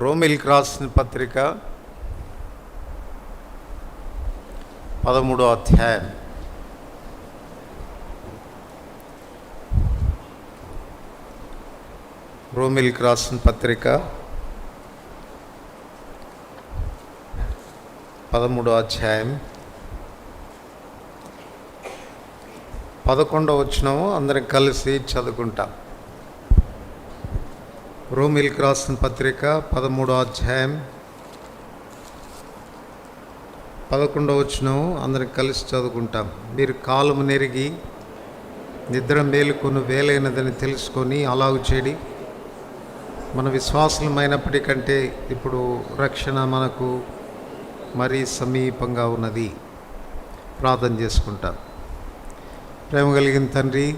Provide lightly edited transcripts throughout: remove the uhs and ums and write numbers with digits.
రోమిల్కి రాసిన పత్రిక 13వ అధ్యాయం. రోమిల్కి రాసిన పత్రిక 13వ అధ్యాయం 11వ వచనం అందరం కలిసి చదువుకుంటాం. రోమిల్కి రాసిన పత్రిక 13వ అధ్యాయం 11వ వచనం అందరం కలిసి చదువుకుంటాం. మీరు కాలము నెరిగి నిద్ర మేలుకొను వేలైనదని తెలుసుకొని అలాగు చేడి మన విశ్వాసమైనప్పటికంటే ఇప్పుడు రక్షణ మనకు మరీ సమీపంగా ఉన్నది. ప్రార్థన చేసుకుంటాం. ప్రేమ కలిగిన తండ్రి,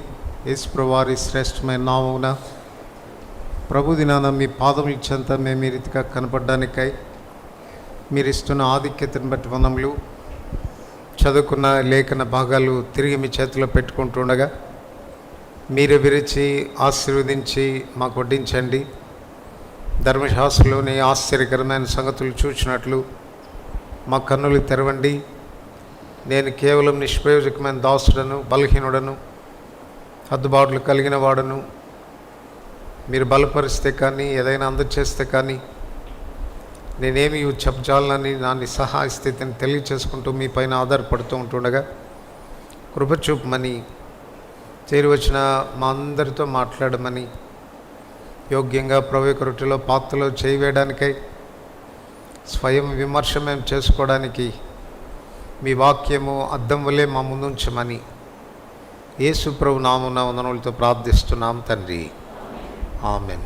యేసుప్రభువు వారి శ్రేష్టమైన నామమున ప్రభు దినాన మీ పాదముల చెంత మేము ఈ రీతిగా కనపడడానికై మీరు ఇస్తున్న ఆధిక్యతను బట్టి వందములు. చదువుకున్న లేఖన భాగాలు తిరిగి మీ చేతిలో పెట్టుకుంటుండగా మీరు విరిచి ఆశీర్వదించి మాకు వడ్డించండి. ధర్మశాస్త్రంలోని ఆశ్చర్యకరమైన సంగతులు చూసినట్లు మా కన్నులు తెరవండి. నేను కేవలం నిష్ప్రయోజకమైన దాసుడను, బలహీనుడను, హద్దుబాట్లు కలిగిన వాడను. మీరు బలపరిస్తే కానీ ఏదైనా అందచేస్తే కానీ నేనేమి చెప్పజాలని నా నిస్సహాయ స్థితిని తెలియచేసుకుంటూ మీ పైన ఆధారపడుతూ ఉంటుండగా కృప చూపమని, చేరివచ్చిన మా అందరితో మాట్లాడమని, యోగ్యంగా ప్రభు యొక్క రొట్టెలో పాత్రలో చేయవేయడానికై స్వయం విమర్శ మేము చేసుకోవడానికి మీ వాక్యము అద్దం వలె మా ముందుంచమని యేసు ప్రభు నామమున వందనములతో ప్రార్థిస్తున్నాం తండ్రి, ఆమెన్.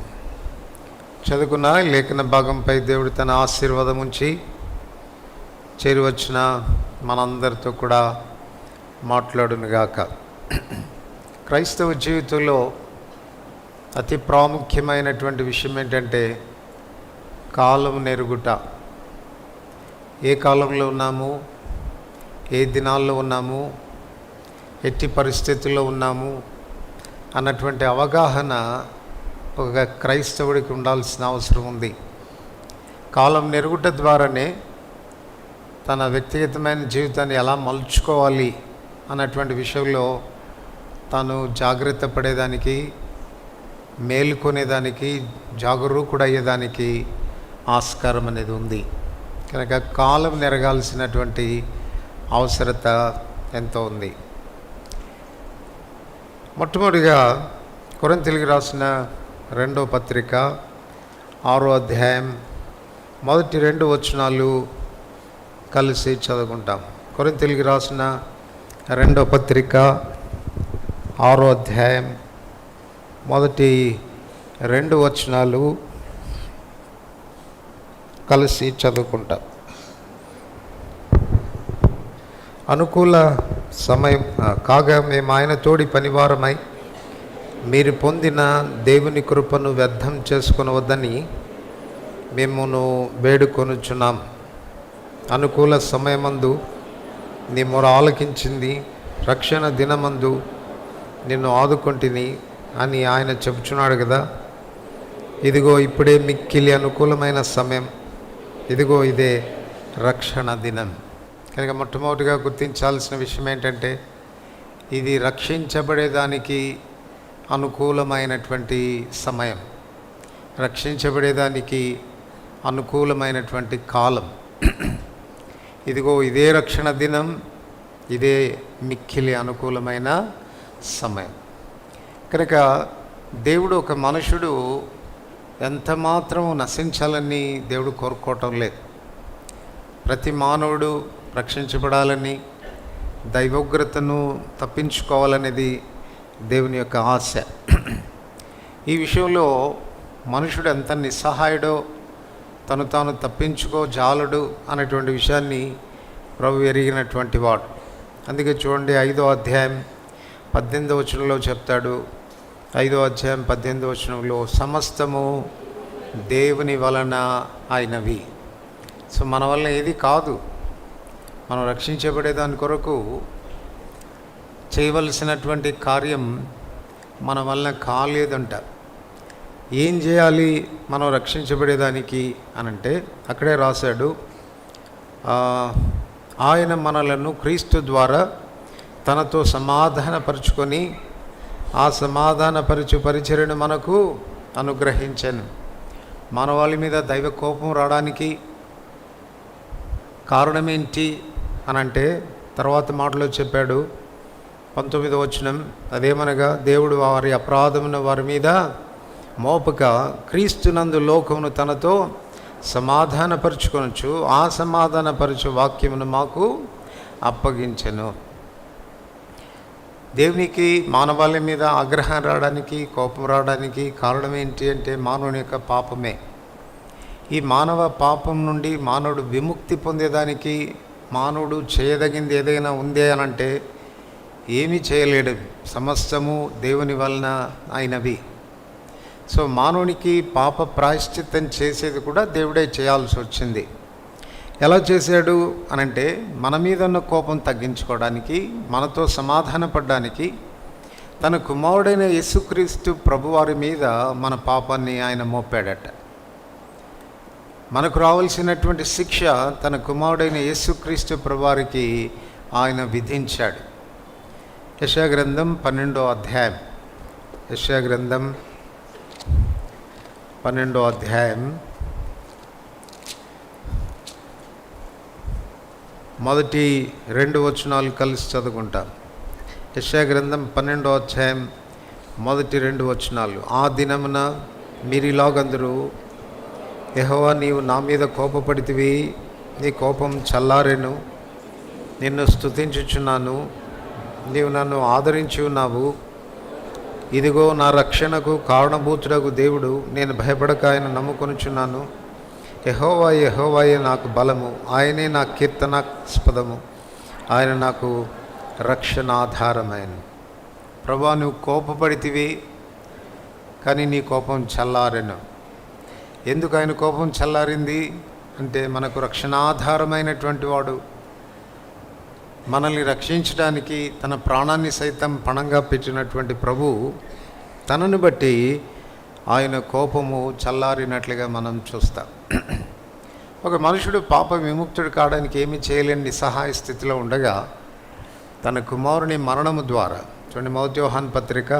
చదువుకున్న లేఖన భాగంపై దేవుడు తన ఆశీర్వాదం ఉంచి చేరివచ్చిన మనందరితో కూడా మాట్లాడునుగాక. క్రైస్తవ జీవితంలో అతి ప్రాముఖ్యమైనటువంటి విషయం ఏంటంటే కాలం నెరుగుట. ఏ కాలంలో ఉన్నాము, ఏ దినాల్లో ఉన్నాము, ఎట్టి పరిస్థితుల్లో ఉన్నాము అన్నటువంటి అవగాహన ఒక క్రైస్తవుడికి ఉండాల్సిన అవసరం ఉంది. కాలం నెరుగుట ద్వారానే తన వ్యక్తిగతమైన జీవితాన్ని ఎలా మలుచుకోవాలి అన్నటువంటి విషయంలో తాను జాగ్రత్త పడేదానికి, మేలుకొనేదానికి, జాగరూకుడయ్యేదానికి ఆస్కారం అనేది ఉంది. కనుక కాలం నెరగాల్సినటువంటి అవసరత ఎంతో ఉంది. మొట్టమొదటిగా కొరింథీయులకు రాసిన 2వ పత్రిక 6వ అధ్యాయం మొదటి 2 వచనాలు కలిసి చదువుకుంటాం. కొరింథీయులకు రాసిన 2వ పత్రిక 6వ అధ్యాయం మొదటి 2 వచనాలు కలిసి చదువుకుంటాం. అనుకూల సమయం కాగా మేము ఆయన తోడి పనివారమై మీరు పొందిన దేవుని కృపను వ్యర్థం చేసుకొనవద్దని మేమును వేడుకొనుచున్నాం. అనుకూల సమయమందు నీ మొర ఆలకించింది, రక్షణ దినమందు నిన్ను ఆదుకొంటిని అని ఆయన చెబుచున్నాడు కదా. ఇదిగో ఇప్పుడే మిక్కిలి అనుకూలమైన సమయం, ఇదిగో ఇదే రక్షణ దినం. కనుక మొట్టమొదటిగా గుర్తించాల్సిన విషయం ఏంటంటే ఇది రక్షించబడేదానికి అనుకూలమైనటువంటి సమయం, రక్షించబడేదానికి అనుకూలమైనటువంటి కాలం. ఇదిగో ఇదే రక్షణ దినం, ఇదే మిక్కిలి అనుకూలమైన సమయం. కనుక దేవుడు ఒక మనుషుడు ఎంత మాత్రం నశించాలని దేవుడు కోరుకోవటం లేదు. ప్రతి మానవుడు రక్షించబడాలని, దైవోగ్రతను తప్పించుకోవాలనేది దేవుని యొక్క ఆశ. ఈ విషయంలో మనుషుడు ఎంత నిస్సహాయుడో, తను తాను తప్పించుకోజాలడు అనేటువంటి విషయాన్ని ప్రభు ఎరిగినటువంటి వాడు. అందుకే చూడండి 5వ అధ్యాయం 18వ వచనంలో చెప్తాడు. 5వ అధ్యాయం 18వ వచనంలో సమస్తము దేవుని వలన అయినవి. సో మన వల్ల ఏది కాదు. మనం రక్షించబడేదాని కొరకు చేయవలసినటువంటి కార్యం మన వల్ల కాలేదంట. ఏం చేయాలి మనం రక్షించబడేదానికి అనంటే అక్కడే రాశాడు, ఆయన మనలను క్రీస్తు ద్వారా తనతో సమాధానపరుచుకొని ఆ సమాధానపరచు పరిచర్యను మనకు అనుగ్రహించాను. మానవాళి మీద దైవ కోపం రావడానికి కారణమేంటి అనంటే తర్వాత మాటలో చెప్పాడు 19వ వచనం, అదేమనగా దేవుడు వారి అపరాధమును వారి మీద మోపక క్రీస్తునందు లోకమును తనతో సమాధానపరుచుకొనొచ్చు ఆ సమాధానపరచు వాక్యమును మాకు అప్పగించెను. దేవునికి మానవాళి మీద ఆగ్రహం రావడానికి, కోపం రావడానికి కారణం ఏంటి అంటే మానవుని యొక్క పాపమే. ఈ మానవ పాపం నుండి మానవుడు విముక్తి పొందేదానికి మానవుడు చేయదగింది ఏదైనా ఉంది అనంటే ఏమీ చేయలేడు, సమస్తము దేవుని వలన అయినవి. సో మానవునికి పాప ప్రాయశ్చిత్తం చేసేది కూడా దేవుడే చేయాల్సి వచ్చింది. ఎలా చేశాడు అనంటే మన మీద ఉన్న కోపం తగ్గించుకోవడానికి, మనతో సమాధానపడడానికి తన కుమారుడైన యేసుక్రీస్తు ప్రభువారి మీద మన పాపాన్ని ఆయన మోపాడట. మనకు రావాల్సినటువంటి శిక్ష తన కుమారుడైన యేసుక్రీస్తు ప్రభువారికి ఆయన విధించాడు. యెషయా గ్రంథం 12వ అధ్యాయం, యెషయా గ్రంథం 12వ అధ్యాయం మొదటి 2 వచనాలు కలిసి చదువుకుంటాం. యెషయా గ్రంథం 12వ అధ్యాయం మొదటి 2 వచనాలు. ఆ దినమున మీరిలాగందరూ, యెహోవా నీవు నా మీద కోపపడితివి, నీ కోపం చల్లారెను, నిన్ను స్తుతించుచున్నాను, నీవు నన్ను ఆదరించి ఉన్నావు. ఇదిగో నా రక్షణకు కారణభూతుడగు దేవుడు, నేను భయపడక ఆయన నమ్ముకొనుచున్నాను. యెహోవా యెహోవాయే నాకు బలము, ఆయనే నా కీర్తనాస్పదము, ఆయన నాకు రక్షణాధారమైన. ప్రభువా నువ్వు కోపపడితివి, కానీ నీ కోపం చల్లారెను. ఎందుకు ఆయన కోపం చల్లారింది అంటే మనకు రక్షణాధారమైనటువంటి వాడు, మనల్ని రక్షించడానికి తన ప్రాణాన్ని సైతం పణంగా పెట్టినటువంటి ప్రభువు తనను బట్టి ఆయన కోపము చల్లారినట్లుగా మనం చూస్తాం. ఒక మనుషుడు పాప విముక్తుడు కావడానికి ఏమీ చేయలేని నిస్సహాయ స్థితిలో ఉండగా తన కుమారుని మరణము ద్వారా, చూడండి మొదటి యోహాను పత్రిక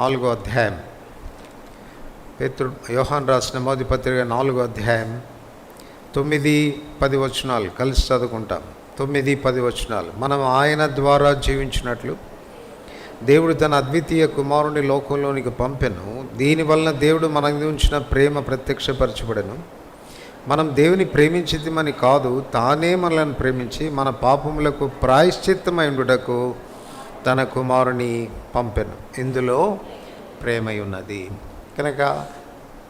4వ అధ్యాయం, యోహాను రాసిన మొదటి పత్రిక 4వ అధ్యాయం 9-10 వచనాలు కలిసి చదువుకుంటాం. 9-10 వచనాలు. మనం ఆయన ద్వారా జీవించినట్లు దేవుడు తన అద్వితీయ కుమారుని లోకంలోనికి పంపెను. దీనివలన దేవుడు మన మీద ఉంచిన ప్రేమ ప్రత్యక్షపరచబడెను. మనం దేవుని ప్రేమించితిమని కాదు, తానే మనల్ని ప్రేమించి మన పాపములకు ప్రాయశ్చిత్తమై ఉండుటకు తన కుమారుని పంపెను. ఇందులో ప్రేమై ఉన్నది. కనుక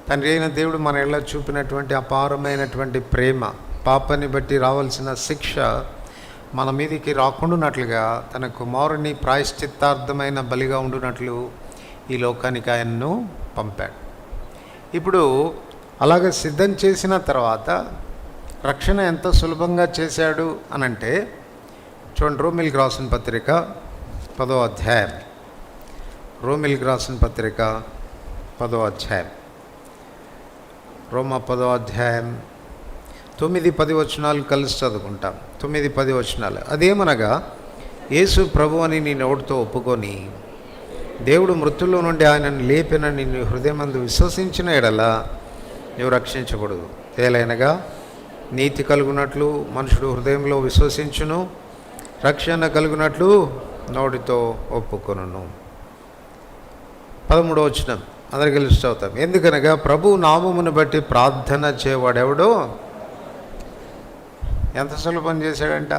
తండ్రి అయిన దేవుడు మన ఇళ్ళ చూపినటువంటి అపారమైనటువంటి ప్రేమ, పాపాన్ని బట్టి రావాల్సిన శిక్ష మన మీదికి రాకుండానట్లుగా తన కుమారుని ప్రాయశ్చిత్తార్థమైన బలిగా ఉండునట్లు ఈ లోకానికి ఆయన్ను పంపాడు. ఇప్పుడు అలాగ సిద్ధం చేసిన తర్వాత రక్షణ ఎంత సులభంగా చేశాడు అనంటే చూడండి, రోమిల్కి రాసిన పత్రిక 10వ అధ్యాయం, రోమిల్కి రాసిన పత్రిక 10వ అధ్యాయం, రోమా 10వ అధ్యాయం 9-10 వచనాలు కలిసి చదువుకుంటాం. 9-10 వచనాలు. అదేమనగా యేసు ప్రభు అని నీ నోటితో ఒప్పుకొని దేవుడు మృతుల్లో నుండి ఆయనను లేపినని నీ హృదయమందు విశ్వసించిన ఎడల నీవు రక్షించకూడదు. ఏలైనగా నీతి కలుగునట్లు మనుషుడు హృదయంలో విశ్వసించును, రక్షణ కలుగునట్లు నోటితో ఒప్పుకొనును. 13వ వచనం అందరికీ కలిసి చదువుతాం. ఎందుకనగా ప్రభు నామమును బట్టి ప్రార్థన చేయవాడెవడో, ఎంత సులభం చేశాడంట,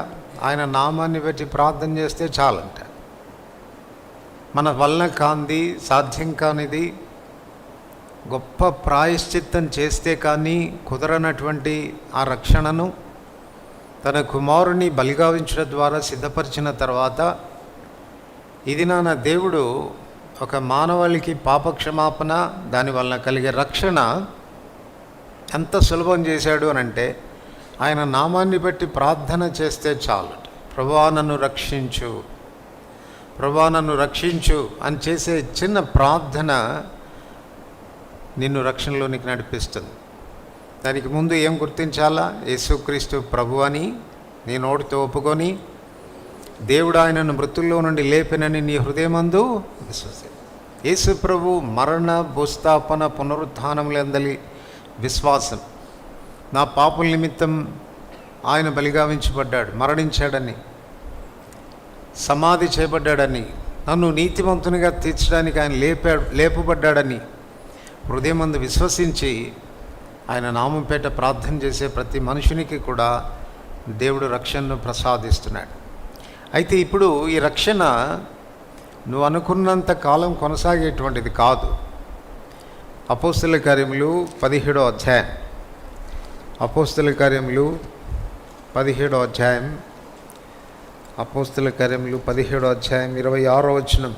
ఆయన నామాన్ని బట్టి ప్రార్థన చేస్తే చాలంట. మన వలన కాంది, సాధ్యం కానిది, గొప్ప ప్రాయశ్చిత్తం చేస్తే కానీ కుదరనటువంటి ఆ రక్షణను తన కుమారుని బలిగావించడం ద్వారా సిద్ధపరిచిన తర్వాత ఇది నా దేవుడు ఒక మానవాళికి పాపక్షమాపణ, దానివల్ల కలిగే రక్షణ ఎంత సులభం చేశాడు అనంటే ఆయన నామాన్ని బట్టి ప్రార్థన చేస్తే చాలు. ప్రభువా నన్ను రక్షించు, ప్రభువా నన్ను రక్షించు అని చేసే చిన్న ప్రార్థన నిన్ను రక్షణలోనికి నడిపిస్తుంది. దానికి ముందు ఏం గుర్తించాలా? యేసుక్రీస్తు ప్రభు అని నీ నోటితో ఒప్పుకొని దేవుడు ఆయనను మృతుల్లో నుండి లేపినని నీ హృదయమందు విశ్వసి. యేసు ప్రభు మరణ, భూస్థాపన, పునరుత్థానములందలి విశ్వాసం. నా పాపుల నిమిత్తం ఆయన బలిగావించబడ్డాడు, మరణించాడని, సమాధి చేయబడ్డాడని, నన్ను నీతిమంతునిగా తీర్చడానికి ఆయన లేపబడ్డాడని హృదయమందు విశ్వసించి ఆయన నామం పేట ప్రార్థన చేసే ప్రతి మనుషునికి కూడా దేవుడు రక్షణను ప్రసాదిస్తున్నాడు. అయితే ఇప్పుడు ఈ రక్షణ నువ్వు అనుకున్నంత కాలం కొనసాగేటువంటిది కాదు. అపోస్తల కార్యములు 17వ అధ్యాయం, అపోస్తల కార్యములు 17వ అధ్యాయం, అపోస్తల కార్యములు 17వ అధ్యాయం 26వ వచనం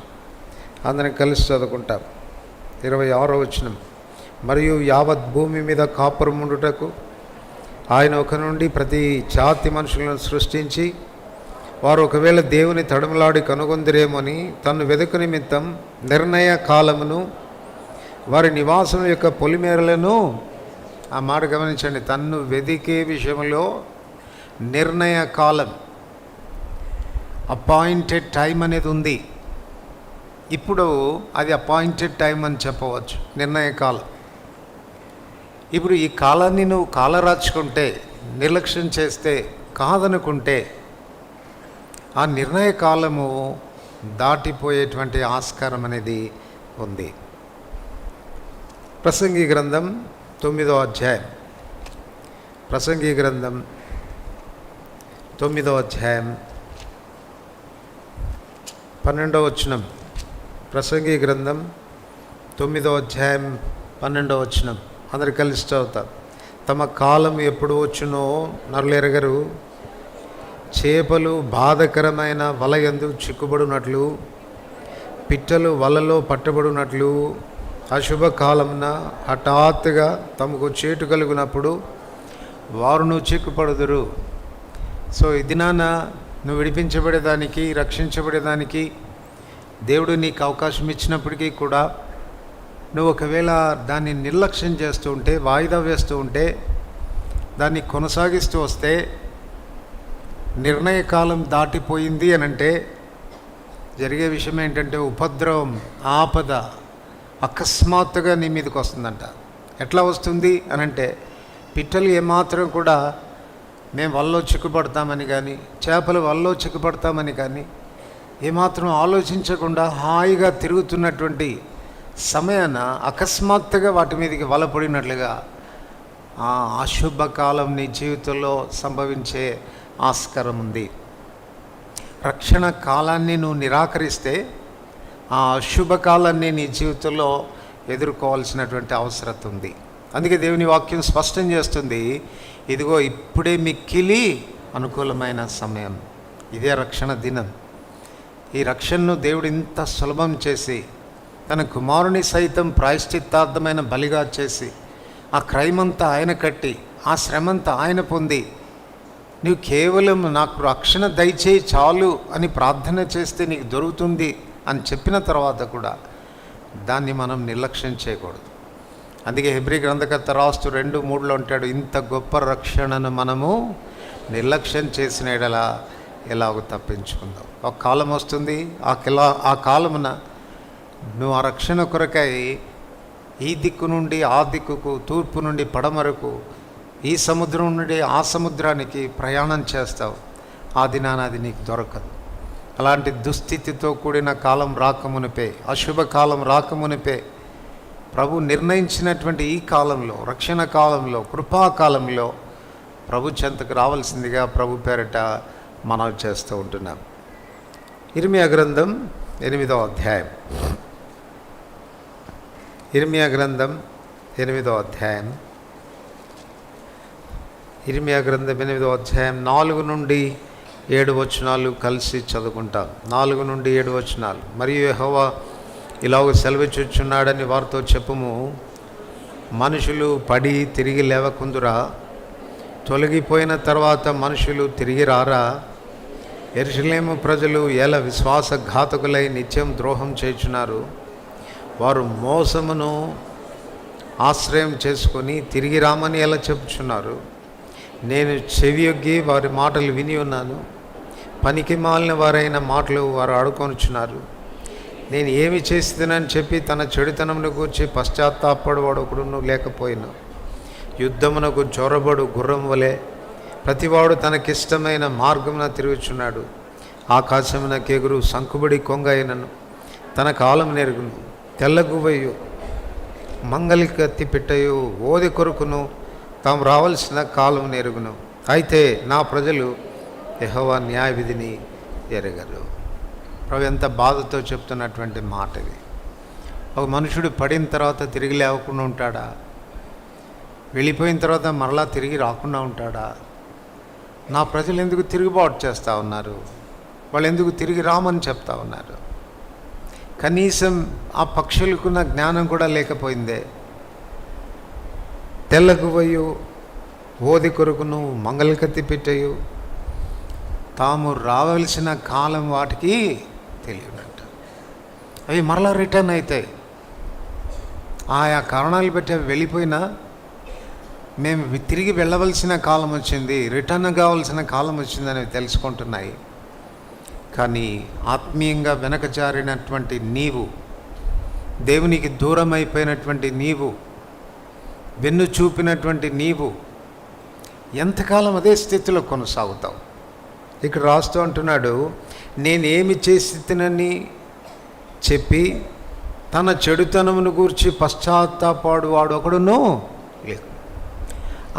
అందరం కలిసి చదువుకుంటాం. 26వ వచనం, మరియు యావత్ భూమి మీద కాపురముండుటకు ఆయన ఒక నుండి ప్రతి జాతి మనుషులను సృష్టించి వారు ఒకవేళ దేవుని తడుములాడి కనుగొందిరేమోని తన్ను వెదుకు నిమిత్తం నిర్ణయ కాలమును వారి నివాసం యొక్క పొలిమేరలను, ఆ మాట గమనించండి, తన్ను వెదికే విషయంలో నిర్ణయ కాలం, అపాయింటెడ్ టైం అనేది ఉంది. ఇప్పుడు అది అపాయింటెడ్ టైం అని చెప్పవచ్చు, నిర్ణయ కాలం. ఇప్పుడు ఈ కాలాన్ని నువ్వు కాలరాచుకుంటే, నిర్లక్ష్యం చేస్తే, కాదనుకుంటే ఆ నిర్ణయ కాలము దాటిపోయేటువంటి ఆస్కారం అనేది ఉంది. ప్రసంగి గ్రంథం 9వ అధ్యాయం, ప్రసంగి గ్రంథం 9వ అధ్యాయం 12వ వచనం, ప్రసంగి గ్రంథం 9వ అధ్యాయం 12వ వచనం అందరు కలిసి చదువుతారు. తమ కాలం ఎప్పుడు వచ్చునో నరులెరగరు, చేపలు బాధకరమైన వలయందు చిక్కుబడినట్లు, పిట్టలు వలలో పట్టబడినట్లు అశుభకాలమున హఠాత్తుగా తమకు చేటు కలుగునప్పుడు వారును చిక్కుపడుదురు. సో ఈ దినాన నువ్వు విడిపించబడేదానికి, రక్షించబడేదానికి దేవుడు నీకు అవకాశం ఇచ్చినప్పటికీ కూడా నువ్వు ఒకవేళ దాన్ని నిర్లక్ష్యం చేస్తూ ఉంటే, వాయిదా వేస్తూ ఉంటే, దాన్ని కొనసాగిస్తూ వస్తే, నిర్ణయ కాలం దాటిపోయింది అని అంటే జరిగే విషయం ఏంటంటే ఉపద్రవం, ఆపద అకస్మాత్తుగా నీ మీదకి వస్తుందంట. ఎట్లా వస్తుంది అనంటే, పిట్టలు ఏమాత్రం కూడా మేము వలలో చిక్కుపడతామని కానీ, చేపలు వలలో చిక్కుపడతామని కానీ ఏమాత్రం ఆలోచించకుండా హాయిగా తిరుగుతున్నటువంటి సమయాన అకస్మాత్తుగా వాటి మీదకి వలపడినట్లుగా ఆ అశుభకాలం నీ జీవితంలో సంభవించే ఆస్కారం ఉంది. రక్షణ కాలాన్ని నువ్వు నిరాకరిస్తే ఆ అశుభకాలాన్ని నీ జీవితంలో ఎదుర్కోవాల్సినటువంటి అవసరం ఉంది. అందుకే దేవుని వాక్యం స్పష్టం చేస్తుంది, ఇదిగో ఇప్పుడే మిక్కిలి అనుకూలమైన సమయం, ఇదే రక్షణ దినం. ఈ రక్షణను దేవుడు ఇంత సులభం చేసి తన కుమారుని సైతం ప్రాయశ్చిత్తార్థమైన బలిగా చేసి ఆ క్రైమంతా ఆయన కట్టి ఆ శ్రమంతా ఆయన పొంది నీవు కేవలం నాకు రక్షణ దయచేయి చాలు అని ప్రార్థన చేస్తే నీకు దొరుకుతుంది అని చెప్పిన తర్వాత కూడా దాన్ని మనం నిర్లక్ష్యం చేయకూడదు. అందుకే హెబ్రీ గ్రంథకర్త రాస్తూ 2:3 అంటాడు, ఇంత గొప్ప రక్షణను మనము నిర్లక్ష్యం చేసిన ఎడలా ఎలాగో తప్పించుకుందాం. ఒక కాలం వస్తుంది, ఆ కాలమున నువ్వు ఆ రక్షణ కొరకై ఈ దిక్కు నుండి ఆ దిక్కుకు, తూర్పు నుండి పడమరకు, ఈ సముద్రం నుండి ఆ సముద్రానికి ప్రయాణం చేస్తావు. ఆ దినాన అది నీకు దొరకదు. అలాంటి దుస్థితితో కూడిన కాలం రాకమునిపే, అశుభకాలం రాకమునిపే ప్రభు నిర్ణయించినటువంటి ఈ కాలంలో, రక్షణ కాలంలో, కృపాకాలంలో ప్రభు చెంతకు రావాల్సిందిగా ప్రభు పేరిట మనవి చేస్తూ ఉంటున్నాం. ఇర్మియా గ్రంథం 8వ అధ్యాయం, ఇర్మియా గ్రంథం 8వ అధ్యాయం, ఇర్మియా గ్రంథం 8వ అధ్యాయం 4 నుండి 7 వచనాలు కలిసి చదువుకుంటాం. 4 నుండి 7 వచనాలు. మరియు యెహోవా ఇలాగ సెలవిచ్చుచున్నాడని వారితో చెప్పుము, మనుషులు పడి తిరిగి లేవకుందురా, తొలగిపోయిన తర్వాత మనుషులు తిరిగి రారా? యెరూషలేము ప్రజలు ఎలా విశ్వాసఘాతకులై నిత్యం ద్రోహం చేయుచున్నారు. వారు మోసమును ఆశ్రయం చేసుకొని తిరిగి రామని ఎలా చెప్పుచున్నారు? నేను చెవియొగ్గి వారి మాటలు విని ఉన్నాను. పనికి మాలిన వారైన మాటలు వారు ఆడుకొనుచున్నారు. నేను ఏమి చేస్తుందని చెప్పి తన చెడుతనమును గూర్చి పశ్చాత్తాపడవాడు ఒకడును లేకపోయినా, యుద్ధమునకు జొరబడు గుర్రం వలె ప్రతివాడు తనకిష్టమైన మార్గమున తిరుగుచున్నాడు. ఆకాశమునకెగురు సంకుబడి కొంగ అయినను తన కాలం నెరుగును. తెల్లగువయ్యు మంగలి కత్తి పెట్టయు ఓది కొరుకును తాము రావాల్సిన కాలం నెరుగును. అయితే నా ప్రజలు యెహోవా న్యాయ విధిని ఎరగరు. ప్రభు ఎంత బాధతో చెప్తున్నటువంటి మాట ఇది. ఒక మనుషుడు పడిన తర్వాత తిరిగి లేవకుండా ఉంటాడా? వెళ్ళిపోయిన తర్వాత మరలా తిరిగి రాకుండా ఉంటాడా? నా ప్రజలు ఎందుకు తిరుగుబాటు చేస్తూ ఉన్నారు? వాళ్ళు ఎందుకు తిరిగి రామని చెప్తా ఉన్నారు? కనీసం ఆ పక్షులకున్న జ్ఞానం కూడా లేకపోయిందే. తెల్లగువయు ఓది కొరుకును మంగళ కత్తి పెట్టయు తాము రావలసిన కాలం వాటికి తెలియనంట. అవి మరలా రిటర్న్ అవుతాయి. ఆయా కారణాలు పెట్టి అవి వెళ్ళిపోయినా మేము తిరిగి వెళ్ళవలసిన కాలం వచ్చింది, రిటర్న్ కావాల్సిన కాలం వచ్చిందని తెలుసుకుంటున్నాయి. కానీ ఆత్మీయంగా వెనకజారినటువంటి నీవు, దేవునికి దూరం అయిపోయినటువంటి నీవు, వెన్ను చూపినటువంటి నీవు ఎంతకాలం అదే స్థితిలో కొనసాగుతావు? ఇక్కడ రాస్తూ అంటున్నాడు, నేనేమి చేసినని చెప్పి తన చెడుతనమును గూర్చి పశ్చాత్తాపడు వాడు ఒకడును లేదు.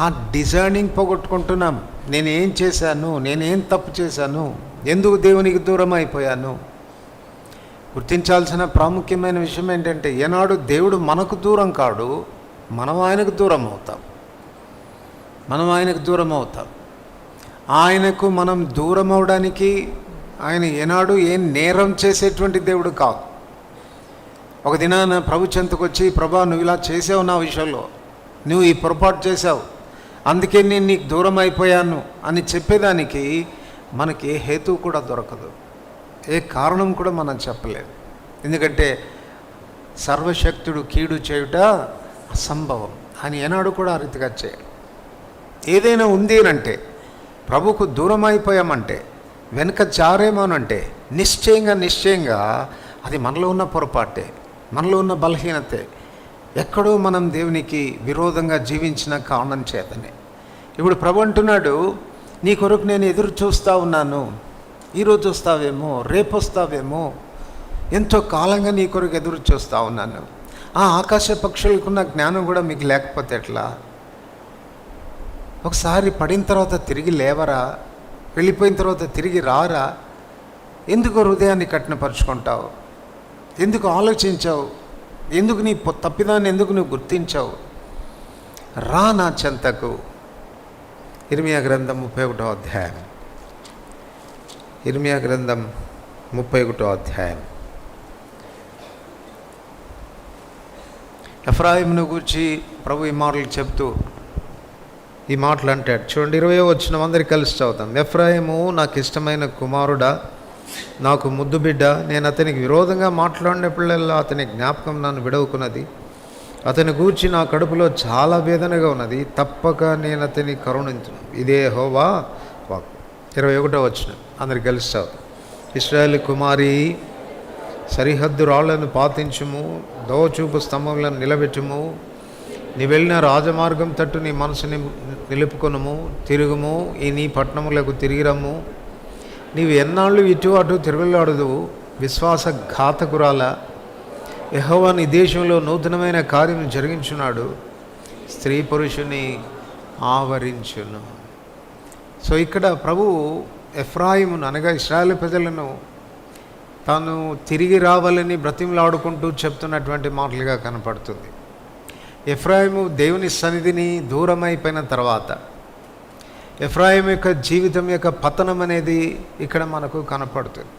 ఆ డిజైనింగ్ పోగొట్టుకుంటున్నాం. నేనేం చేశాను, నేనేం తప్పు చేశాను, ఎందుకు దేవునికి దూరం అయిపోయాను? గుర్తించాల్సిన ప్రాముఖ్యమైన విషయం ఏంటంటే, ఏనాడు దేవుడు మనకు దూరం కాడు, మనం ఆయనకు దూరం అవుతాం. ఆయనకు మనం దూరం అవడానికి ఆయన ఏనాడు ఏం నేరం చేసేటువంటి దేవుడు కాదు. ఒక దినాన ప్రభు చెంతకు వచ్చి, ప్రభా నువ్వు ఇలా చేసావు, నా విషయంలో నువ్వు ఈ పొరపాటు చేసావు, అందుకే నేను నీకు దూరం అయిపోయాను అని చెప్పేదానికి మనకి ఏ హేతువు కూడా దొరకదు, ఏ కారణం కూడా మనం చెప్పలేదు. ఎందుకంటే సర్వశక్తుడు కీడు చేయుట అసంభవం అని ఏనాడు కూడా ఆ రీతిగా చేయాలి. ఏదైనా ఉంది అంటే, ప్రభుకు దూరం అయిపోయామంటే, వెనుక జారేమోనంటే నిశ్చయంగా అది మనలో ఉన్న పొరపాటే, మనలో ఉన్న బలహీనతే. ఎక్కడో మనం దేవునికి విరోధంగా జీవించిన కారణం చేతనే. ఇప్పుడు ప్రభు అంటున్నాడు, నీ కొరకు నేను ఎదురు చూస్తూ ఉన్నాను. ఈరోజు వస్తావేమో, రేపు వస్తావేమో, ఎంతో కాలంగా నీ కొరకు ఎదురు చూస్తూ ఉన్నాను. ఆ ఆకాశ పక్షులకున్న జ్ఞానం కూడా మీకు లేకపోతే ఎట్లా? ఒకసారి పడిన తర్వాత తిరిగి లేవరా? వెళ్ళిపోయిన తర్వాత తిరిగి రారా? ఎందుకు హృదయాన్ని కఠినపరుచుకుంటావు? ఎందుకు ఆలోచించావు? ఎందుకు నీ తప్పిదాన్ని ఎందుకు నువ్వు గుర్తించావు? రా నా చెంతకు. ఇర్మియా గ్రంథం 31వ అధ్యాయం. ఇర్మియా గ్రంథం 31వ అధ్యాయం. ఎఫ్రాయిమును గూర్చి ప్రభు ఈ మాటలు చెప్తూ ఈ మాటలు అంటాడు. చూడండి, 20వ వచనం అందరికి కలిసి చదువుతాం. ఎఫ్రాయిము నాకు ఇష్టమైన కుమారుడా, నాకు ముద్దు బిడ్డ. నేను అతనికి విరోధంగా మాట్లాడినప్పుడల్లా అతని జ్ఞాపకం నన్ను విడవుకున్నది. అతని గూర్చి నా కడుపులో చాలా వేదనగా ఉన్నది. తప్పక నేను అతని కరుణించును. ఇదే యెహోవా వాక్కు. 21వ వచనం అందరికి కలిసి చదువుతాం. ఇశ్రాయేలు కుమారి, సరిహద్దు రాళ్లను పాతించుము, దోచూపు స్తంభములను నిలబెట్టుము. నీ వెళ్ళిన రాజమార్గం తట్టు నీ మనసుని నిలుపుకొనుము, తిరుగుము, ఈ నీ పట్టణములకు తిరిగిరమ్ము. నీవు ఎన్నాళ్ళు ఇటు అటు తిరుగులాడదు, విశ్వాసఘాతకురాల. యెహోవా నీ దేశంలో నూతనమైన కార్యం జరిగించున్నాడు, స్త్రీ పురుషుని ఆవరించును. సో ఇక్కడ ప్రభు ఎఫ్రాయిమును అనగా ఇశ్రాయేలు ప్రజలను తాను తిరిగి రావాలని బ్రతిమలాడుకుంటూ చెప్తున్నటువంటి మాటలుగా కనపడుతుంది. ఎఫ్రాయిము దేవుని సన్నిధిని దూరం అయిపోయిన తర్వాత ఎఫ్రాయిము యొక్క జీవితం యొక్క పతనం అనేది ఇక్కడ మనకు కనపడుతుంది.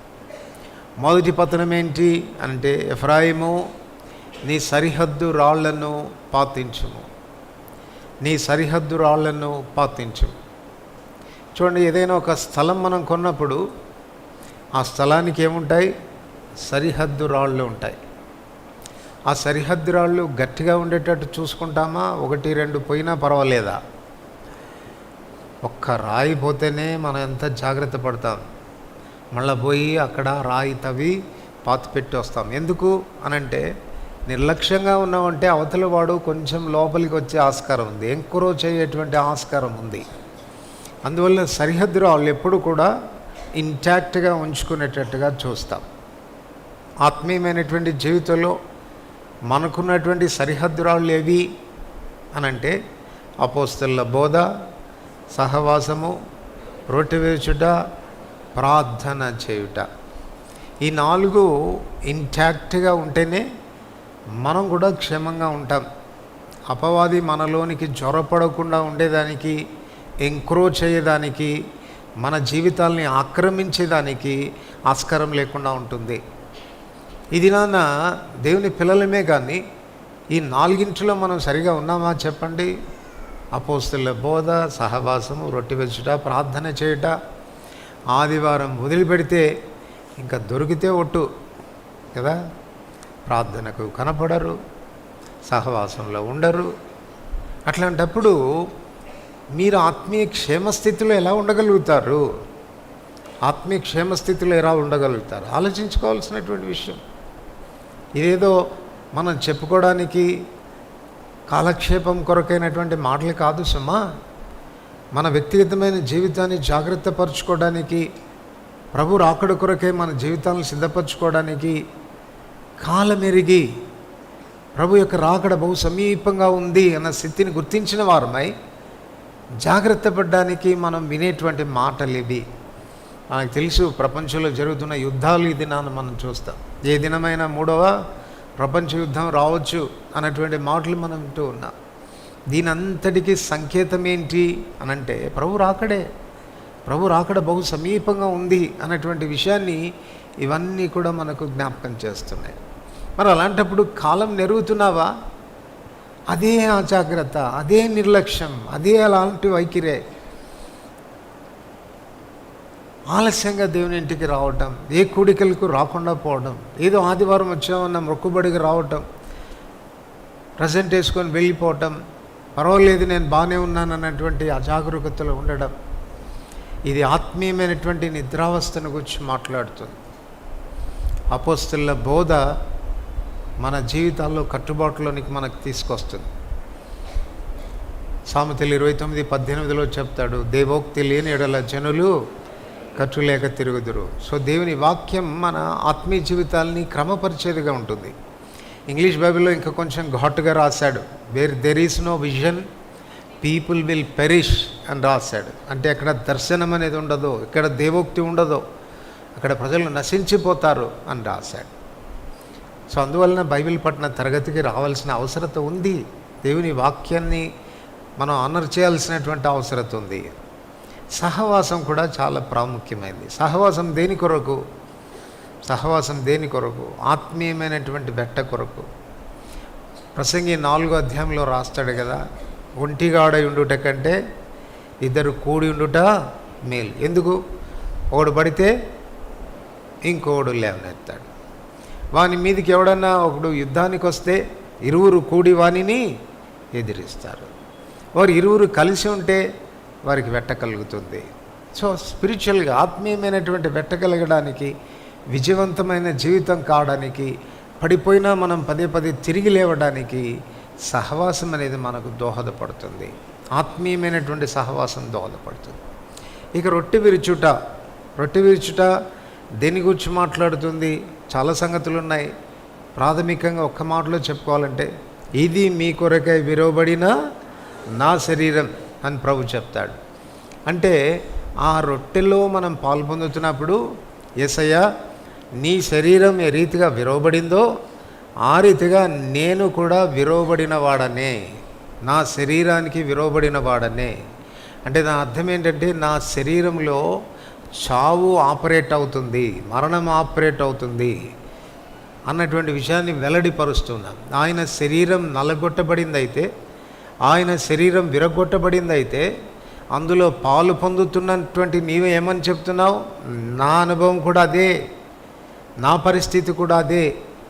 మొదటి పతనం ఏంటి అంటే, ఎఫ్రాయిము నీ సరిహద్దు రాళ్లను పాతించుము, నీ సరిహద్దు రాళ్లను పాతించుము. చూడండి, ఏదైనా ఒక స్థలం మనం కొన్నప్పుడు ఆ స్థలానికి ఏముంటాయి? సరిహద్దు రాళ్ళు ఉంటాయి. ఆ సరిహద్దు రాళ్ళు గట్టిగా ఉండేటట్టు చూసుకుంటామా? 1, 2 పోయినా పర్వాలేదా? ఒక్క రాయి పోతేనే మనం ఎంత జాగ్రత్త పడతాం. మళ్ళీ పోయి అక్కడ రాయి తవ్వి పాతి పెట్టి వస్తాం. ఎందుకు అనంటే, నిర్లక్ష్యంగా ఉన్నామంటే అవతల వాడు కొంచెం లోపలికి వచ్చే ఆస్కారం ఉంది, ఎంక్రోచ్ అయ్యేటువంటి ఆస్కారం ఉంది. అందువల్ల సరిహద్దు రాళ్ళు ఎప్పుడు కూడా ఇంటాక్ట్గా ఉంచుకునేటట్టుగా చూస్తాం. ఆత్మీయమైనటువంటి జీవితంలో మనకున్నటువంటి సరిహద్దు రాళ్ళు ఏవి అనంటే, అపోస్తలుల బోధ, సహవాసము, రొట్టె విరుచుట, ప్రార్థన చేయుట. ఈ 4 ఇంటాక్ట్గా ఉంటేనే మనం కూడా క్షేమంగా ఉంటాం. అపవాది మనలోనికి జ్వరపడకుండా ఉండేదానికి, ఎంక్రోచ్ అయ్యేదానికి, మన జీవితాల్ని ఆక్రమించేదానికి ఆస్కారం లేకుండా ఉంటుంది. ఇది నాన్న దేవుని పిల్లలమే కానీ ఈ 4 మనం సరిగా ఉన్నామా చెప్పండి? అపోస్తలుల బోధ, సహవాసము, రొట్టె విరుచుట, ప్రార్థన చేయుట. ఆదివారం వదిలిపెడితే ఇంకా దొరికితే ఒట్టు కదా. ప్రార్థనకు కనపడరు, సహవాసంలో ఉండరు. అట్లాంటప్పుడు మీరు ఆత్మీయ క్షేమస్థితిలో ఎలా ఉండగలుగుతారు? ఆత్మీయ క్షేమస్థితిలో ఎలా ఉండగలుగుతారు? ఆలోచించుకోవాల్సినటువంటి విషయం. ఇదేదో మనం చెప్పుకోవడానికి, కాలక్షేపం కొరకైనటువంటి మాటలు కాదు సుమా. మన వ్యక్తిగతమైన జీవితాన్ని జాగ్రత్త పరుచుకోవడానికి, ప్రభు రాకడ కొరకై మన జీవితాలను సిద్ధపరచుకోవడానికి, కాలమెరిగి ప్రభు యొక్క రాకడ బహు సమీపంగా ఉంది అన్న స్థితిని గుర్తించిన వారమై జాగ్రత్త పడడానికి మనం వినేటువంటి మాటలు ఇవి. మనకు తెలుసు ప్రపంచంలో జరుగుతున్న యుద్ధాలు ఈ దినాన్ని మనం చూస్తాం. ఏ దినమైనా 3వ ప్రపంచ యుద్ధం రావచ్చు అన్నటువంటి మాటలు మనం వింటూ ఉన్నాం. దీని అంతటికీ సంకేతం ఏంటి అనంటే, ప్రభు రాకడే. ప్రభు రాకడ బహు సమీపంగా ఉంది అన్నటువంటి విషయాన్ని ఇవన్నీ కూడా మనకు జ్ఞాపకం చేస్తున్నాయి. మరి అలాంటప్పుడు కాలం నెరుగుతున్నావా? అదే అజాగ్రత్త, అదే నిర్లక్ష్యం, అదే అలాంటి వైఖరే. ఆలస్యంగా దేవుని ఇంటికి రావటం, ఏ కూడికలకు రాకుండా పోవడం, ఏదో ఆదివారం వచ్చామన్న మొక్కుబడికి రావటం, ప్రజెంట్ వేసుకొని వెళ్ళిపోవటం, పర్వాలేదు నేను బాగానే ఉన్నాను అన్నటువంటి అజాగరూకతలో ఉండడం, ఇది ఆత్మీయమైనటువంటి నిద్రావస్థను గురించి మాట్లాడుతుంది. అపోస్తలుల బోధ మన జీవితాల్లో కట్టుబాటులోనికి మనకు తీసుకొస్తుంది. సామెతలు 29:18 చెప్తాడు, దేవోక్తి లేని ఎడల జనులు కట్టులేక తిరుగుదురు. సో దేవుని వాక్యం మన ఆత్మీయ జీవితాలని క్రమపరిచేదిగా ఉంటుంది. ఇంగ్లీష్ బైబిల్లో ఇంకా కొంచెం ఘాటుగా రాశాడు, where there is no vision people will perish అని రాశాడు. అంటే అక్కడ దర్శనం అనేది ఉండదో, ఇక్కడ దేవోక్తి ఉండదో, అక్కడ ప్రజలు నశించిపోతారు అని రాశాడు. సో అందువలన బైబిల్ పట్టిన తరగతికి రావాల్సిన అవసరత ఉంది. దేవుని వాక్యాన్ని మనం ఆనర్ చేయాల్సినటువంటి అవసరత ఉంది. సహవాసం కూడా చాలా ప్రాముఖ్యమైనది. సహవాసం దేని కొరకు? సహవాసం దేని కొరకు? ఆత్మీయమైనటువంటి బెట్ట కొరకు. ప్రసంగి 4వ అధ్యాయంలో రాస్తాడు కదా, ఒంటిగాడై ఉండుట కంటే 2 కూడి ఉండుట మేలు. ఎందుకు? ఒకడు పడితే ఇంకోడు లేవనెత్తాడు. వాని మీదకి ఎవడన్నా ఒకడు యుద్ధానికి వస్తే 2 కూడి వానిని ఎదిరిస్తారు. వారు 2 కలిసి ఉంటే వారికి వెట్ట కలుగుతుంది. సో స్పిరిచువల్గా ఆత్మీయమైనటువంటి వెట్ట కలగడానికి, విజయవంతమైన జీవితం కావడానికి, పడిపోయినా మనం పదే తిరిగి లేవడానికి సహవాసం అనేది మనకు దోహదపడుతుంది. ఆత్మీయమైనటువంటి సహవాసం దోహదపడుతుంది. ఇక రొట్టె విరుచుట దేని గురించి మాట్లాడుతుంది? చాలా సంగతులు ఉన్నాయి. ప్రాథమికంగా ఒక్క మాటలో చెప్పుకోవాలంటే, ఇది మీ కొరకై విరవబడిన నా శరీరం అని ప్రభు చెప్తాడు. అంటే ఆ రొట్టెలో మనం పాల్పొందుతున్నప్పుడు, యేసయ్య నీ శరీరం ఏ రీతిగా విరవబడిందో ఆ రీతిగా నేను కూడా విరవబడిన వాడనే, నా శరీరానికి విరవబడిన వాడనే. అంటే నా అర్థం ఏంటంటే, నా శరీరంలో చావు ఆపరేట్ అవుతుంది, మరణం ఆపరేట్ అవుతుంది అన్నటువంటి విషయాన్ని వెల్లడిపరుస్తున్నాం. ఆయన శరీరం నలగొట్టబడిందైతే, ఆయన శరీరం విరగొట్టబడిందైతే, అందులో పాలు పొందుతున్నటువంటి నీవు ఏమని చెప్తున్నావు? నా అనుభవం కూడా అదే, నా పరిస్థితి కూడా అదే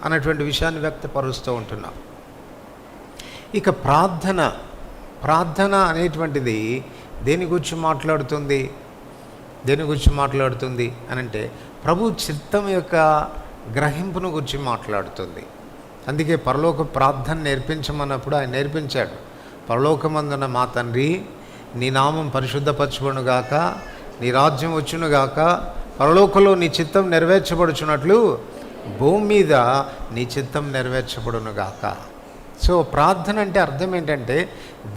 అన్నటువంటి విషయాన్ని వ్యక్తపరుస్తూ ఉంటున్నాం. ఇక ప్రార్థన అనేటువంటిది దేని గురించి మాట్లాడుతుంది అని అంటే ప్రభు చిత్తం యొక్క గ్రహింపును గురించి మాట్లాడుతుంది. అందుకే పరలోక ప్రార్థన నేర్పించమన్నప్పుడు ఆయన నేర్పించాడు. పరలోకమందున్న మా తండ్రి, నీ నామం పరిశుద్ధపరచుకొనుగాక, నీ రాజ్యం వచ్చునుగాక, పరలోకంలో నీ చిత్తం నెరవేర్చబడుచున్నట్లు భూమి మీద నీ చిత్తం నెరవేర్చబడునుగాక. సో ప్రార్థన అంటే అర్థం ఏంటంటే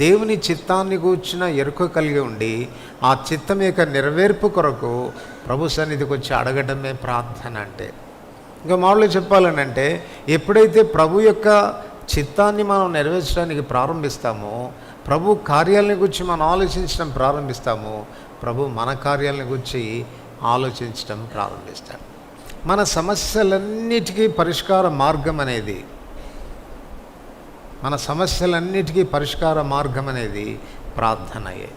దేవుని చిత్తాన్ని కూర్చున్న ఎరుక కలిగి ఉండి ఆ చిత్తం యొక్క నెరవేర్పు కొరకు ప్రభు సన్నిధికి వచ్చి అడగడమే ప్రార్థన అంటే. ఇంకా మామూలుగా చెప్పాలనంటే ఎప్పుడైతే ప్రభు యొక్క చిత్తాన్ని మనం నెరవేర్చడానికి ప్రారంభిస్తామో, ప్రభు కార్యాలని గురించి మనం ఆలోచించడం ప్రారంభిస్తామో, ప్రభు మన కార్యాలని గురించి ఆలోచించడం ప్రారంభిస్తాడు. మన సమస్యలన్నిటికీ పరిష్కార మార్గం అనేది ప్రార్థనయే.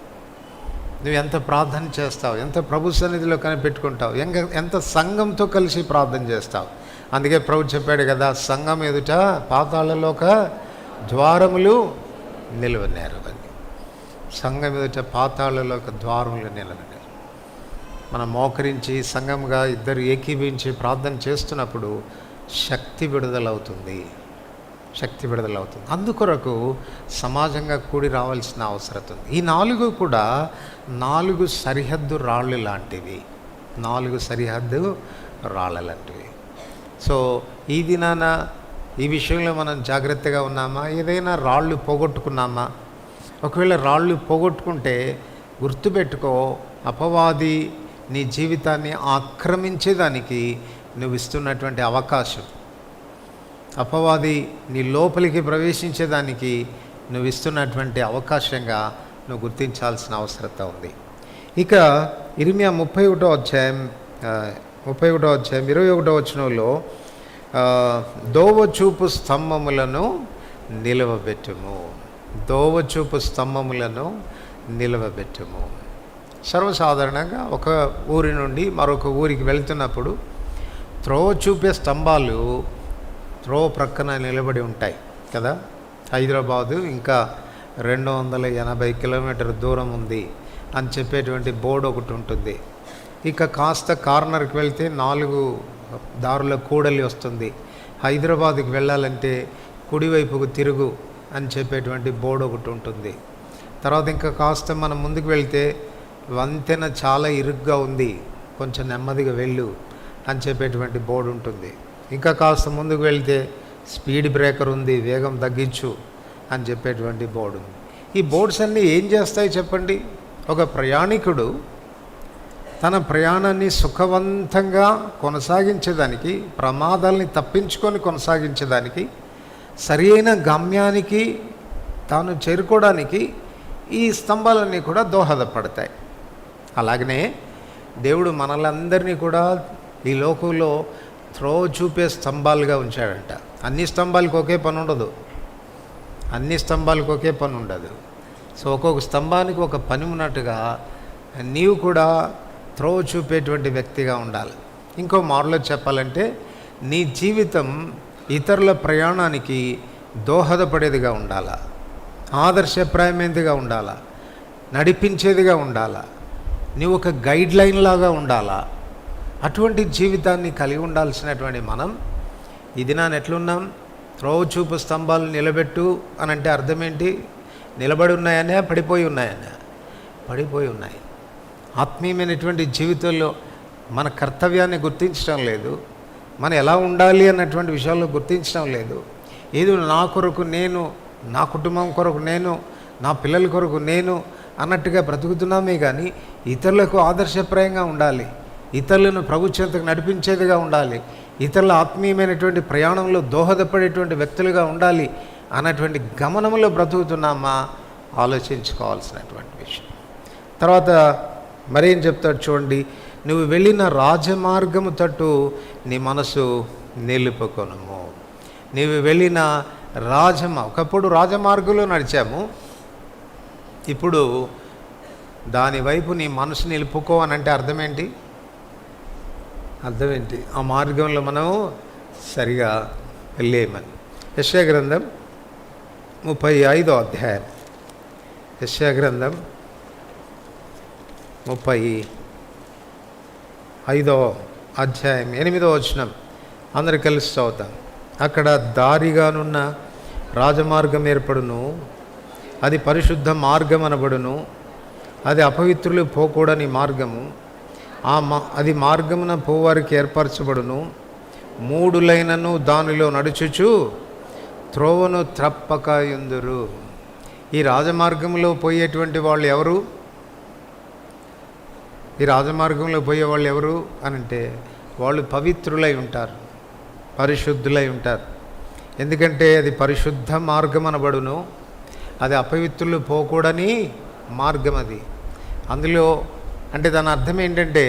నువ్వు ఎంత ప్రార్థన చేస్తావు, ఎంత ప్రభు సన్నిధిలో కనిపెట్టుకుంటావు, ఎంత సంఘంతో కలిసి ప్రార్థన చేస్తావు. అందుకే ప్రభు చెప్పాడు కదా, సంఘం ఎదుట పాతాళలోక ద్వారములు నిలువనేరవని. సంఘం ఎదుట పాతాళలోక ద్వారములు నిలవనేరు. మనం మోకరించి సంఘంగా ఇద్దరు ఏకీభవించి ప్రార్థన చేస్తున్నప్పుడు శక్తి విడుదలవుతుంది. అందుకొరకు సమాజంగా కూడి రావాల్సిన అవసరం ఉంది. ఈ 4 కూడా 4 సరిహద్దు రాళ్ళు లాంటివి. 4 సరిహద్దు రాళ్ళ లాంటివి. సో ఈ దినాన ఈ విషయంలో మనం జాగ్రత్తగా ఉన్నామా? ఏదైనా రాళ్ళు పోగొట్టుకున్నామా? ఒకవేళ రాళ్ళు పోగొట్టుకుంటే గుర్తుపెట్టుకో, అపవాది నీ జీవితాన్ని ఆక్రమించేదానికి నువ్వు ఇస్తున్నటువంటి అవకాశం, అపవాది నీ లోపలికి ప్రవేశించేదానికి నువ్వు ఇస్తున్నటువంటి అవకాశంగా నువ్వు గుర్తించాల్సిన అవసరం ఉంది. ఇక ఇర్మియా 31వ అధ్యాయం 21వ వచనంలో దోవచూపు స్తంభములను నిలవబెట్టుము. సర్వసాధారణంగా ఒక ఊరి నుండి మరొక ఊరికి వెళ్తున్నప్పుడు త్రోవ చూపే స్తంభాలు త్రోవ ప్రక్కన నిలబడి ఉంటాయి కదా. హైదరాబాదు ఇంకా 280 కిలోమీటర్ దూరం ఉంది అని చెప్పేటువంటి బోర్డు ఒకటి ఉంటుంది. ఇక కాస్త కార్నర్కి వెళ్తే 4 దారుల కూడలి వస్తుంది. హైదరాబాద్కి వెళ్ళాలంటే కుడివైపుకు తిరుగు అని చెప్పేటువంటి బోర్డు ఒకటి ఉంటుంది. తర్వాత ఇంకా కాస్త మనం ముందుకు వెళ్తే వంతెన చాలా ఇరుగ్గా ఉంది, కొంచెం నెమ్మదిగా వెళ్ళు అని చెప్పేటువంటి బోర్డు ఉంటుంది. ఇంకా కాస్త ముందుకు వెళ్తే స్పీడ్ బ్రేకర్ ఉంది, వేగం తగ్గించు అని చెప్పేటువంటి బోర్డు ఉంది. ఈ బోర్డ్స్ అన్నీ ఏం చేస్తాయి చెప్పండి? ఒక ప్రయాణికుడు తన ప్రయాణాన్ని సుఖవంతంగా కొనసాగించేదానికి, ప్రమాదాలని తప్పించుకొని కొనసాగించేదానికి, సరి అయిన గమ్యానికి తాను చేరుకోవడానికి ఈ స్తంభాలన్నీ కూడా దోహదపడతాయి. అలాగనే దేవుడు మనలందరినీ కూడా ఈ లోకంలో త్రోవ చూపే స్తంభాలుగా ఉంచాడంట. అన్ని స్తంభాలకు ఒకే పని ఉండదు. సో ఒక్కొక్క స్తంభానికి ఒక పని ఉన్నట్టుగా నీవు కూడా త్రోవ చూపేటువంటి వ్యక్తిగా ఉండాలి. ఇంకో మాటలో చెప్పాలంటే నీ జీవితం ఇతరుల ప్రయాణానికి దోహదపడేదిగా ఉండాలా, ఆదర్శప్రాయమైనదిగా ఉండాలా, నడిపించేదిగా ఉండాలా, నీవు ఒక గైడ్ లైన్ లాగా ఉండాలా. అటువంటి జీవితాన్ని కలిగి ఉండాల్సినటువంటి మనం ఈ దినాన్ని ఎట్లున్నాం? త్రోవ చూపు స్తంభాలు నిలబెట్టు అని అంటే అర్థం ఏంటి? నిలబడి ఉన్నాయనే, పడిపోయి ఉన్నాయి. ఆత్మీయమైనటువంటి జీవితంలో మన కర్తవ్యాన్ని గుర్తించడం లేదు, మనం ఎలా ఉండాలి అన్నటువంటి విషయాల్లో గుర్తించడం లేదు. ఏదో నా కొరకు నేను, నా కుటుంబం కొరకు నేను, నా పిల్లల కొరకు నేను అన్నట్టుగా బ్రతుకుతున్నామే కానీ ఇతరులకు ఆదర్శప్రాయంగా ఉండాలి, ఇతరులను ప్రభు చెంతకు నడిపించేదిగా ఉండాలి, ఇతరుల ఆత్మీయమైనటువంటి ప్రయాణంలో దోహదపడేటువంటి వ్యక్తులుగా ఉండాలి అన్నటువంటి గమనంలో బ్రతుకుతున్నామా ఆలోచించుకోవాల్సినటువంటి విషయం. తర్వాత మరేం చెప్తాడు చూడండి, నువ్వు వెళ్ళిన రాజమార్గము తట్టు నీ మనసు నిలుపుకొనుము. నీవు వెళ్ళిన ఒకప్పుడు రాజమార్గంలో నడిచాము, ఇప్పుడు దాని వైపు నీ మనసు నిలుపుకో అని అంటే అర్థం ఏంటి? ఆ మార్గంలో మనం సరిగా లేమన్. యెషయా గ్రంథం 35వ అధ్యాయం. యెషయా గ్రంథం 35వ అధ్యాయం 8వ వచనం అందరు కలిసి చదువుతాం. అక్కడ దారిగానున్న రాజమార్గం ఏర్పడును, అది పరిశుద్ధ మార్గం అనబడును, అది అపవిత్రులు పోకూడని మార్గము, అది మార్గమున పోవారికి ఏర్పరచబడును. 3 లైనను దానిలో నడుచుచు త్రోవను త్రప్పక యుందురు. ఈ రాజమార్గంలో పోయేటువంటి వాళ్ళు ఎవరు? ఈ రాజమార్గంలో పోయే వాళ్ళు ఎవరు అనంటే వాళ్ళు పవిత్రులై ఉంటారు, పరిశుద్ధులై ఉంటారు. ఎందుకంటే అది పరిశుద్ధ మార్గం అనబడును, అది అపవిత్రులు పోకూడని మార్గం. అది అందులో అంటే దాని అర్థం ఏంటంటే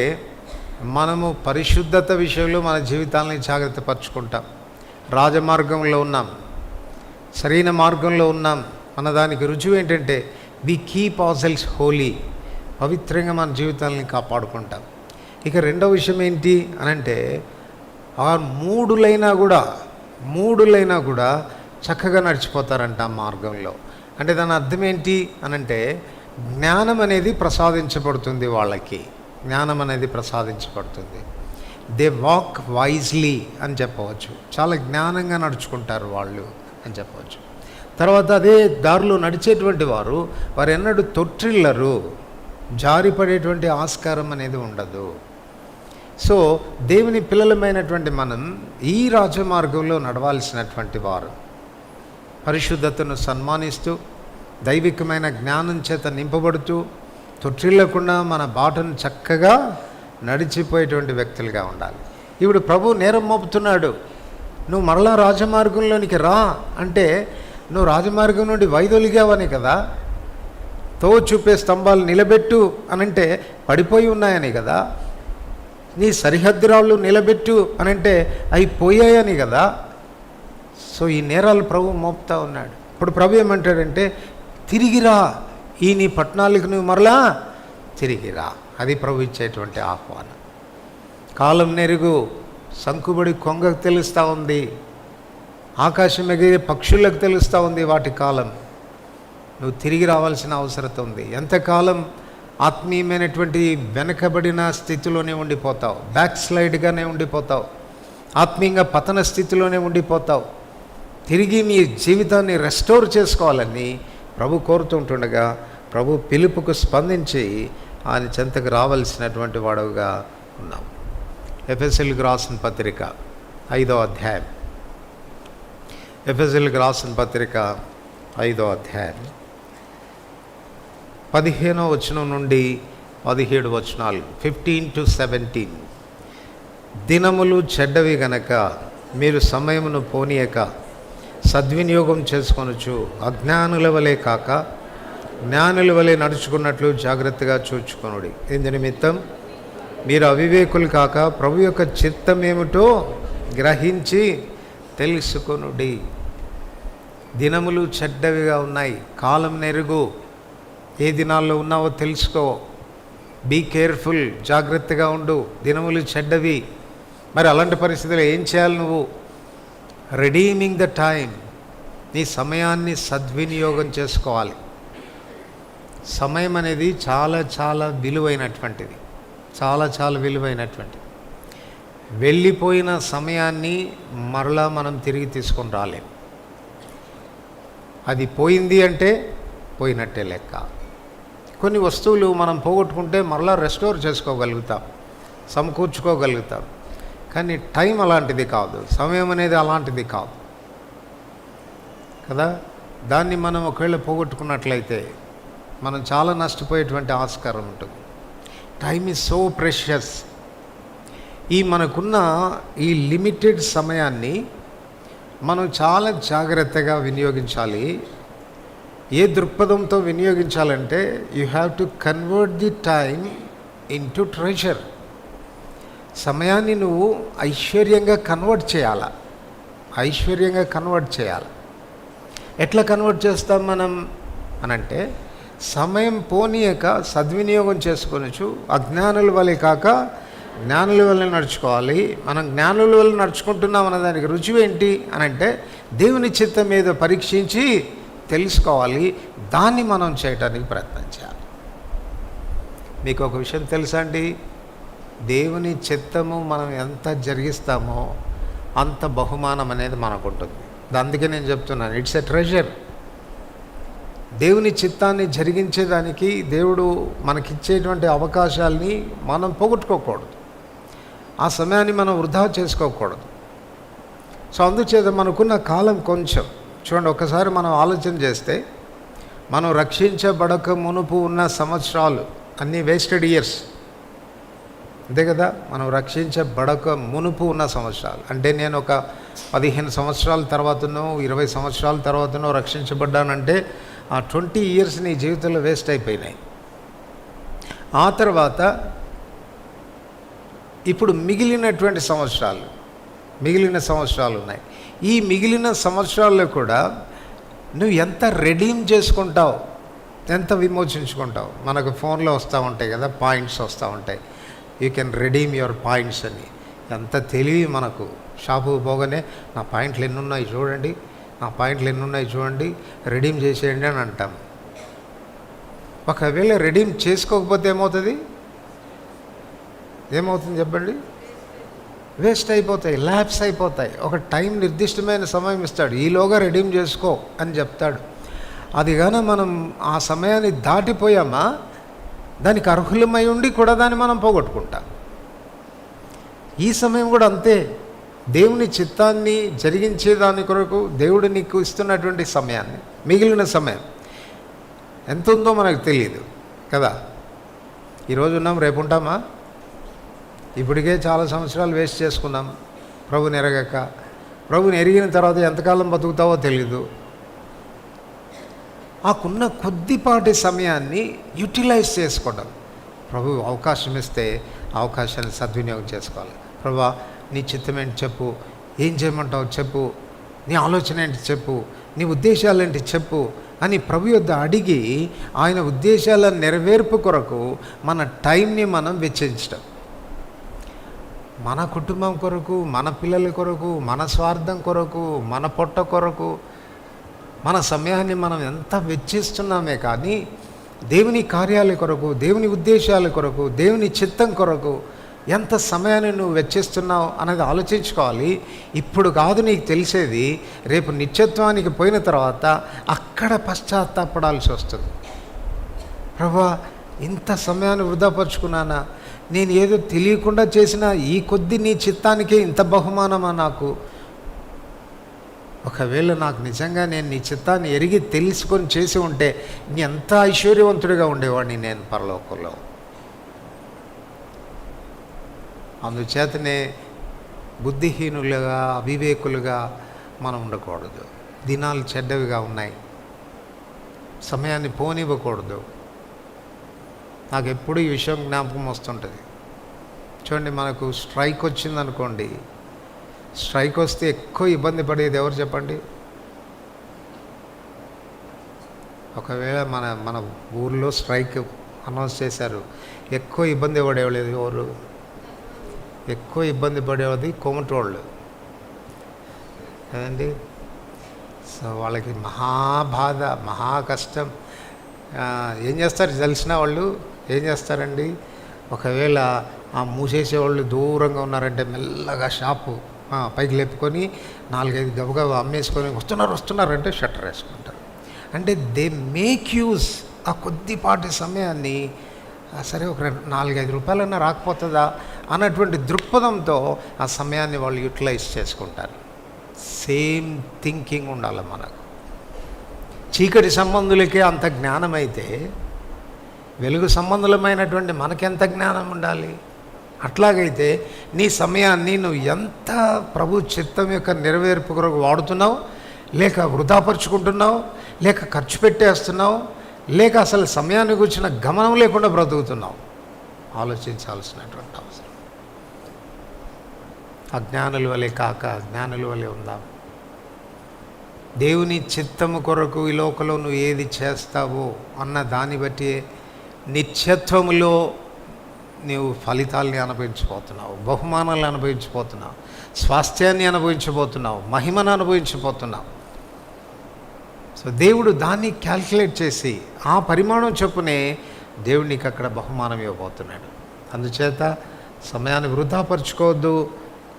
మనము పరిశుద్ధత విషయంలో మన జీవితాలని జాగ్రత్త పరుచుకుంటాం. రాజమార్గంలో ఉన్నాం, సరైన మార్గంలో ఉన్నాం అన్నదానికి రుజువు ఏంటంటే వి కీప్ అవర్ హోలీ, పవిత్రంగా మన జీవితాలని కాపాడుకుంటాం. ఇక రెండవ విషయం ఏంటి అనంటే ఆ 3 లైనా కూడా చక్కగా నడిచిపోతారంట ఆ మార్గంలో. అంటే దాని అర్థం ఏంటి అనంటే జ్ఞానం అనేది ప్రసాదించబడుతుంది వాళ్ళకి, జ్ఞానం అనేది ప్రసాదించబడుతుంది. దే వాక్ వైజ్లీ అని చెప్పవచ్చు, చాలా జ్ఞానంగా నడుచుకుంటారు వాళ్ళు అని చెప్పవచ్చు. తర్వాత అదే దారిలో నడిచేటువంటి వారు ఎన్నడూ తొట్టిల్లరు, జారిపడేటువంటి ఆస్కారం అనేది ఉండదు. సో దేవుని పిల్లలమైనటువంటి మనం ఈ రాజమార్గంలో నడవాల్సినటువంటి వారు, పరిశుద్ధతను సన్మానిస్తూ దైవికమైన జ్ఞానం చేత నింపబడుతూ తొట్టిల్లకుండా మన బాటను చక్కగా నడిచిపోయేటువంటి వ్యక్తులుగా ఉండాలి. ఇప్పుడు ప్రభు నేరం మోపుతున్నాడు, నువ్వు మరలా రాజమార్గంలోనికి రా అంటే నువ్వు రాజమార్గం నుండి వైదొలిగావని కదా. తో చూపే స్తంభాలు నిలబెట్టు అనంటే పడిపోయి ఉన్నాయని కదా. నీ సరిహద్దురాళ్ళు నిలబెట్టు అనంటే అవి పోయాయని కదా. సో ఈ నేరాలు ప్రభు మోపుతా ఉన్నాడు. ఇప్పుడు ప్రభు ఏమంటాడంటే తిరిగిరా, ఈ నీ పట్టణాలకు నువ్వు మరలా తిరిగిరా. అది ప్రభు ఇచ్చేటువంటి ఆహ్వానం. కాలం నెరుగు, సంకుబడి కొంగకు తెలుస్తూ ఉంది, ఆకాశం ఎగిరే పక్షులకు తెలుస్తూ ఉంది వాటి కాలం. నువ్వు తిరిగి రావాల్సిన అవసరం ఉంది. ఎంతకాలం ఆత్మీయమైనటువంటి వెనకబడిన స్థితిలోనే ఉండిపోతావు, బ్యాక్ స్లైడ్గానే ఉండిపోతావు, ఆత్మీయంగా పతన స్థితిలోనే ఉండిపోతావు. తిరిగి నీ జీవితాన్ని రెస్టోర్ చేసుకోవాలని ప్రభు కోరుతుంటుండగా ప్రభు పిలుపుకు స్పందించి ఆయన చెంతకు రావాల్సినటువంటి వాడుగా ఉన్నాం. ఎఫెసీయులకు రాసిన పత్రిక 5వ అధ్యాయం. ఎఫెసీయులకు రాసిన పత్రిక 5వ అధ్యాయం 15వ వచనం నుండి 17 వచనాలు, 15 to 17. దినములు చెడ్డవి గనక మీరు సమయమును పోనీయక సద్వినియోగం చేసుకొనొచ్చు, అజ్ఞానుల వలె కాక జ్ఞానుల వలె నడుచుకున్నట్లు జాగ్రత్తగా చూచుకొనుడి. ఇందు నిమిత్తం మీరు అవివేకులు కాక ప్రభు యొక్క చిత్తం ఏమిటో గ్రహించి తెలుసుకొనుడి. దినములు చెడ్డవిగా ఉన్నాయి, కాలం నెరుగు, ఏ దినాల్లో ఉన్నావో తెలుసుకో, బీ కేర్ఫుల్, జాగ్రత్తగా ఉండు. దినములు చెడ్డవి. మరి అలాంటి పరిస్థితుల్లో ఏం చేయాలి నువ్వు? రెడీమింగ్ ద టైం, నీ సమయాన్ని సద్వినియోగం చేసుకోవాలి. సమయం అనేది చాలా చాలా విలువైనటువంటిది, చాలా చాలా విలువైనటువంటిది. వెళ్ళిపోయిన సమయాన్ని మరలా మనం తిరిగి తీసుకొని రాలేం. అది పోయింది అంటే పోయినట్టే లెక్క. కొన్ని వస్తువులు మనం పోగొట్టుకుంటే మరలా రెస్టోర్ చేసుకోగలుగుతాం, సమకూర్చుకోగలుగుతాం. కానీ టైం అలాంటిది కాదు, సమయం అనేది అలాంటిది కాదు కదా. దాన్ని మనం ఒకవేళ పోగొట్టుకున్నట్లయితే మనం చాలా నష్టపోయేటువంటి ఆస్కారం ఉంటుంది. Time is so precious. ఈ మనకున్న ఈ లిమిటెడ్ సమయాన్ని మనం చాలా జాగ్రత్తగా వినియోగించాలి. ఏ దృక్పథంతో వినియోగించాలంటే you have to convert the time into treasure. సమయాన్ని నువ్వు ఐశ్వర్యంగా కన్వర్ట్ చేయాలి, ఐశ్వర్యంగా కన్వర్ట్ చేయాలి. ఎట్లా కన్వర్ట్ చేస్తాం మనం అనంటే సమయం పోనీయక సద్వినియోగం చేసుకొనొచ్చు, అజ్ఞానుల వలె కాక జ్ఞానుల వల్ల నడుచుకోవాలి. మనం జ్ఞానుల వల్ల నడుచుకుంటున్నాం అన్నదానికి రుజువు ఏంటి అని అంటే దేవుని చిత్తం మీద పరీక్షించి తెలుసుకోవాలి. దాన్ని మనం చేయటానికి ప్రయత్నం చేయాలి. మీకు ఒక విషయం తెలుసా అండి, దేవుని చిత్తము మనం ఎంత జరిగిస్తామో అంత బహుమానం అనేది మనకు ఉంటుంది. అందుకే నేను చెప్తున్నాను, ఇట్స్ ఎ ట్రెజర్. దేవుని చిత్తాన్ని జరిగించేదానికి దేవుడు మనకిచ్చేటువంటి అవకాశాలని మనం పోగొట్టుకోకూడదు. ఆ సమయాన్ని మనం వృధా చేసుకోకూడదు. సో అందుచేత మనకున్న కాలం కొంచెం చూడండి. ఒకసారి మనం ఆలోచన చేస్తే మనం రక్షించబడక మునుపు ఉన్న సంవత్సరాలు అన్నీ వేస్టెడ్ ఇయర్స్, అంతే కదా. మనం రక్షించబడక మునుపు ఉన్న సంవత్సరాలు అంటే నేను ఒక 15 సంవత్సరాల తర్వాతనో 20 సంవత్సరాల తర్వాతనో రక్షించబడ్డానంటే ఆ 20 ఇయర్స్ నీ జీవితంలో వేస్ట్ అయిపోయినాయి. ఆ తర్వాత ఇప్పుడు మిగిలిన సంవత్సరాలు ఉన్నాయి. ఈ మిగిలిన సంవత్సరాల్లో కూడా నువ్వు ఎంత రెడీమ్ చేసుకుంటావు, ఎంత విమోచించుకుంటావు. మనకు ఫోన్లో వస్తూ ఉంటాయి కదా, పాయింట్స్ వస్తూ ఉంటాయి. You can redeem your points అని. ఎంత తెలివి మనకు. షాపుకు పోగానే నా పాయింట్లు ఎన్ని ఉన్నాయి చూడండి, రెడీమ్ చేసేయండి అని అంటాం. ఒకవేళ రెడీమ్ చేసుకోకపోతే ఏమవుతుంది చెప్పండి? వేస్ట్ అయిపోతాయి, ల్యాప్స్ అయిపోతాయి. ఒక టైం నిర్దిష్టమైన సమయం ఇస్తాడు, ఈలోగా రెడీమ్ చేసుకో అని చెప్తాడు. అది కానీ మనం ఆ సమయాన్ని దాటిపోయామా దానికి అర్హులమై ఉండి కూడా దాన్ని మనం పోగొట్టుకుంటాం. ఈ సమయం కూడా అంతే. దేవుని చిత్తాన్ని జరిగించే దాని కొరకు దేవుడు నీకు ఇస్తున్నటువంటి సమయాన్ని, మిగిలిన సమయం ఎంత ఉందో మనకు తెలియదు కదా. ఈరోజు ఉన్నాం, రేపు ఉంటామా? ఇప్పటికే చాలా సంవత్సరాలు వేస్ట్ చేసుకున్నాం ప్రభుని ఎరగక. ప్రభుని ఎరిగిన తర్వాత ఎంతకాలం బతుకుతావో తెలీదు. ఆకున్న కొద్దిపాటి సమయాన్ని యూటిలైజ్ చేసుకోవడం. ప్రభు అవకాశం ఇస్తే అవకాశాన్ని సద్వినియోగం చేసుకోవాలి. ప్రభువా నీ చిత్తం ఏంటి చెప్పు, ఏం చేయమంటావు చెప్పు, నీ ఆలోచన ఏంటి చెప్పు, నీ ఉద్దేశాలు ఏంటి చెప్పు అని ప్రభు యొద్ద అడిగి ఆయన ఉద్దేశాల నెరవేర్పు కొరకు మన టైంని మనం వెచ్చించడం. మన కుటుంబం కొరకు, మన పిల్లల కొరకు, మన స్వార్థం కొరకు, మన పొట్ట కొరకు మన సమయాన్ని మనం ఎంత వెచ్చిస్తున్నామే కానీ దేవుని కార్యాల కొరకు, దేవుని ఉద్దేశాల కొరకు, దేవుని చిత్తం కొరకు ఎంత సమయాన్ని నువ్వు వెచ్చిస్తున్నావు అనేది ఆలోచించుకోవాలి. ఇప్పుడు కాదు నీకు తెలిసేది, రేపు నిత్యత్వానికి పోయిన తర్వాత అక్కడ పశ్చాత్తాపడాల్సి వస్తుంది. ప్రభువా ఇంత సమయాన్ని వృధాపరుచుకున్నానా, నేను ఏదో తెలియకుండా చేసిన ఈ కొద్ది నీ చిత్తానికే ఇంత బహుమానమా నాకు? ఒకవేళ నాకు నిజంగా నేను నీ చిత్తాన్ని ఎరిగి తెలుసుకొని చేసి ఉంటే ఎంత ఐశ్వర్యవంతుడిగా ఉండేవాడిని నేను పరలోకంలో. అందుచేతనే బుద్ధిహీనులుగా, అవివేకులుగా మనం ఉండకూడదు. దినాలు చెడ్డవిగా ఉన్నాయి, సమయాన్ని పోనివ్వకూడదు. నాకు ఎప్పుడు ఈ విషయం జ్ఞాపకం వస్తుంటుంది. చూడండి, మనకు స్ట్రైక్ వచ్చిందనుకోండి, స్ట్రైక్ వస్తే ఎక్కువ ఇబ్బంది పడేది ఎవరు చెప్పండి? ఒకవేళ మన ఊర్లో స్ట్రైక్ అనౌన్స్ చేశారు, ఎక్కువ ఇబ్బంది పడేవాళ్ళు ఎవరు? ఎక్కువ ఇబ్బంది పడేది కోమటోళ్ళు కదండి. సో వాళ్ళకి మహాబాధ, మహా కష్టం. ఏం చేస్తారు తెలిసిన వాళ్ళు? ఏం చేస్తారండి, ఒకవేళ ఆ మూసేసేవాళ్ళు దూరంగా ఉన్నారంటే మెల్లగా షాపు పైకి లేపుకొని 4-5 గబగబా అమ్మేసుకొని వస్తున్నారంటే షట్టర్ వేసుకుంటారు. అంటే దే మేక్ యూజ్ ఆ కొద్దిపాటి సమయాన్ని, సరే ఒక 4-5 రూపాయలన్నా రాకపోతుందా అన్నటువంటి దృక్పథంతో ఆ సమయాన్ని వాళ్ళు యూటిలైజ్ చేసుకుంటారు. సేమ్ థింకింగ్ ఉండాలి మనకు. చీకటి సంబంధులకే అంత జ్ఞానం అయితే వెలుగు సంబంధులమైనటువంటి మనకెంత జ్ఞానం ఉండాలి? అట్లాగైతే నీ సమయాన్ని నువ్వు ఎంత ప్రభు చిత్తం యొక్క నెరవేర్పు కొరకు వాడుతున్నావు, లేక వృధాపరుచుకుంటున్నావు, లేక ఖర్చు పెట్టేస్తున్నావు, లేక అసలు సమయాన్ని కూర్చున్న గమనం లేకుండా బ్రతుకుతున్నావు, ఆలోచించాల్సినటువంటి అవసరం. అజ్ఞానుల వలె కాక జ్ఞానుల వలె ఉందాం. దేవుని చిత్తము కొరకు ఈ లోకంలో నువ్వు ఏది చేస్తావో అన్న దాన్ని బట్టి నిత్యత్వములో నీవు ఫలితాల్ని అనుభవించబోతున్నావు, బహుమానాలను అనుభవించబోతున్నావు, స్వాస్థ్యాన్ని అనుభవించబోతున్నావు, మహిమను అనుభవించబోతున్నావు. సో దేవుడు దాన్ని క్యాల్కులేట్ చేసి ఆ పరిమాణం చొప్పునే దేవుడు నీకు అక్కడ బహుమానం ఇవ్వబోతున్నాడు. అందుచేత సమయాన్ని వృధాపరచుకోవద్దు,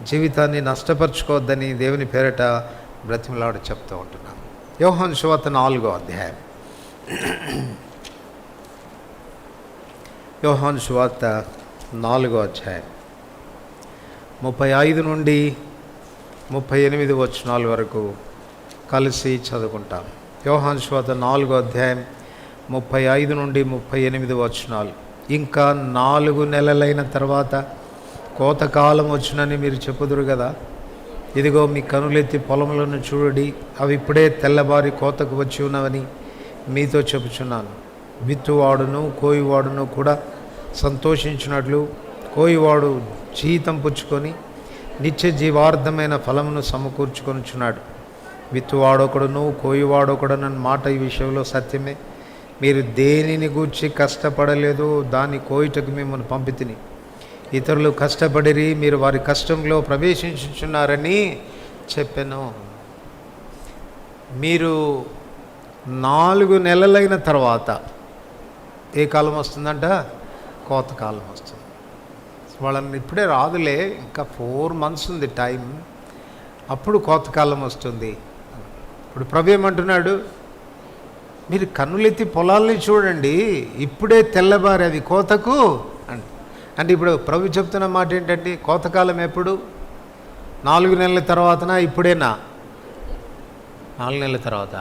జీవితాన్ని నష్టపరచుకోవద్దని దేవుని పేరట బ్రతిమలాడు చెప్తూ ఉంటున్నాను. యోహాను సువార్త 4వ అధ్యాయం. యోహాను సువార్త 4వ అధ్యాయం 35 నుండి 38 వచనాల వరకు కలిసి చదువుకుంటాం. యోహాను సువార్త 4వ అధ్యాయం 35 నుండి 38 వచనాలు. ఇంకా 4 నెలలైన తర్వాత కోతకాలం వచ్చునని మీరు చెప్పుదురు కదా. ఇదిగో మీ కనులెత్తి పొలములను చూడండి, అవి ఇప్పుడే తెల్లబారి కోతకు వచ్చి ఉన్నవని మీతో చెప్పుచున్నాను. విత్తువాడును కోయివాడును కూడా సంతోషించినట్లు కోయివాడు జీతం పుచ్చుకొని నిత్య జీవార్థమైన ఫలమును సమకూర్చుకొనుచున్నాడు. విత్తువాడొకడును కోయివాడొకడునన్న మాట ఈ విషయంలో సత్యమే. మీరు దేనిని గూర్చి కష్టపడలేదు, దాన్ని కోయుటకు మిమ్మల్ని పంపితిని. ఇతరులు కష్టపడిరి, మీరు వారి కష్టంలో ప్రవేశించుచున్నారని చెప్పాను. మీరు 4 నెలలైన తర్వాత ఏ కాలం వస్తుందంట? కోతకాలం వస్తుంది. వాళ్ళని ఇప్పుడే రాదులే, ఇంకా 4 months ఉంది టైం, అప్పుడు కోతకాలం వస్తుంది. ఇప్పుడు ప్రభు ఏమంటున్నాడు? మీరు కన్నులెత్తి పొలాల్ని చూడండి, ఇప్పుడే తెల్లబారి అవి కోతకు అంటే ఇప్పుడు ప్రభు చెప్తున్న మాట ఏంటంటే కోతకాలం ఎప్పుడు? 4 నెలల తర్వాతనా? ఇప్పుడేనా? 4 నెలల తర్వాత.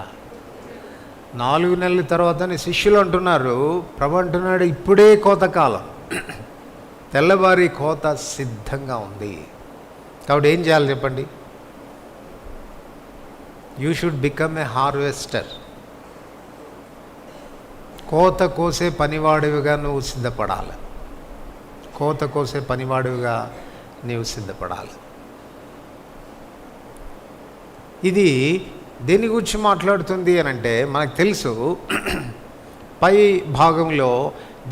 4 నెలల తర్వాతని శిష్యులు అంటున్నారు. ప్రభు అంటున్నాడు ఇప్పుడే కోతకాలం, తెల్లవారి కోత సిద్ధంగా ఉంది. కాబట్టి ఏం చేయాలి చెప్పండి? You should become a harvester. కోత కోసే పనివాడివిగా నువ్వు సిద్ధపడాలి. కోత కోసే పనివాడివిగా నీవు సిద్ధపడాలి. ఇది దేని గురించి మాట్లాడుతుంది అని అంటే మనకు తెలుసు. పై భాగంలో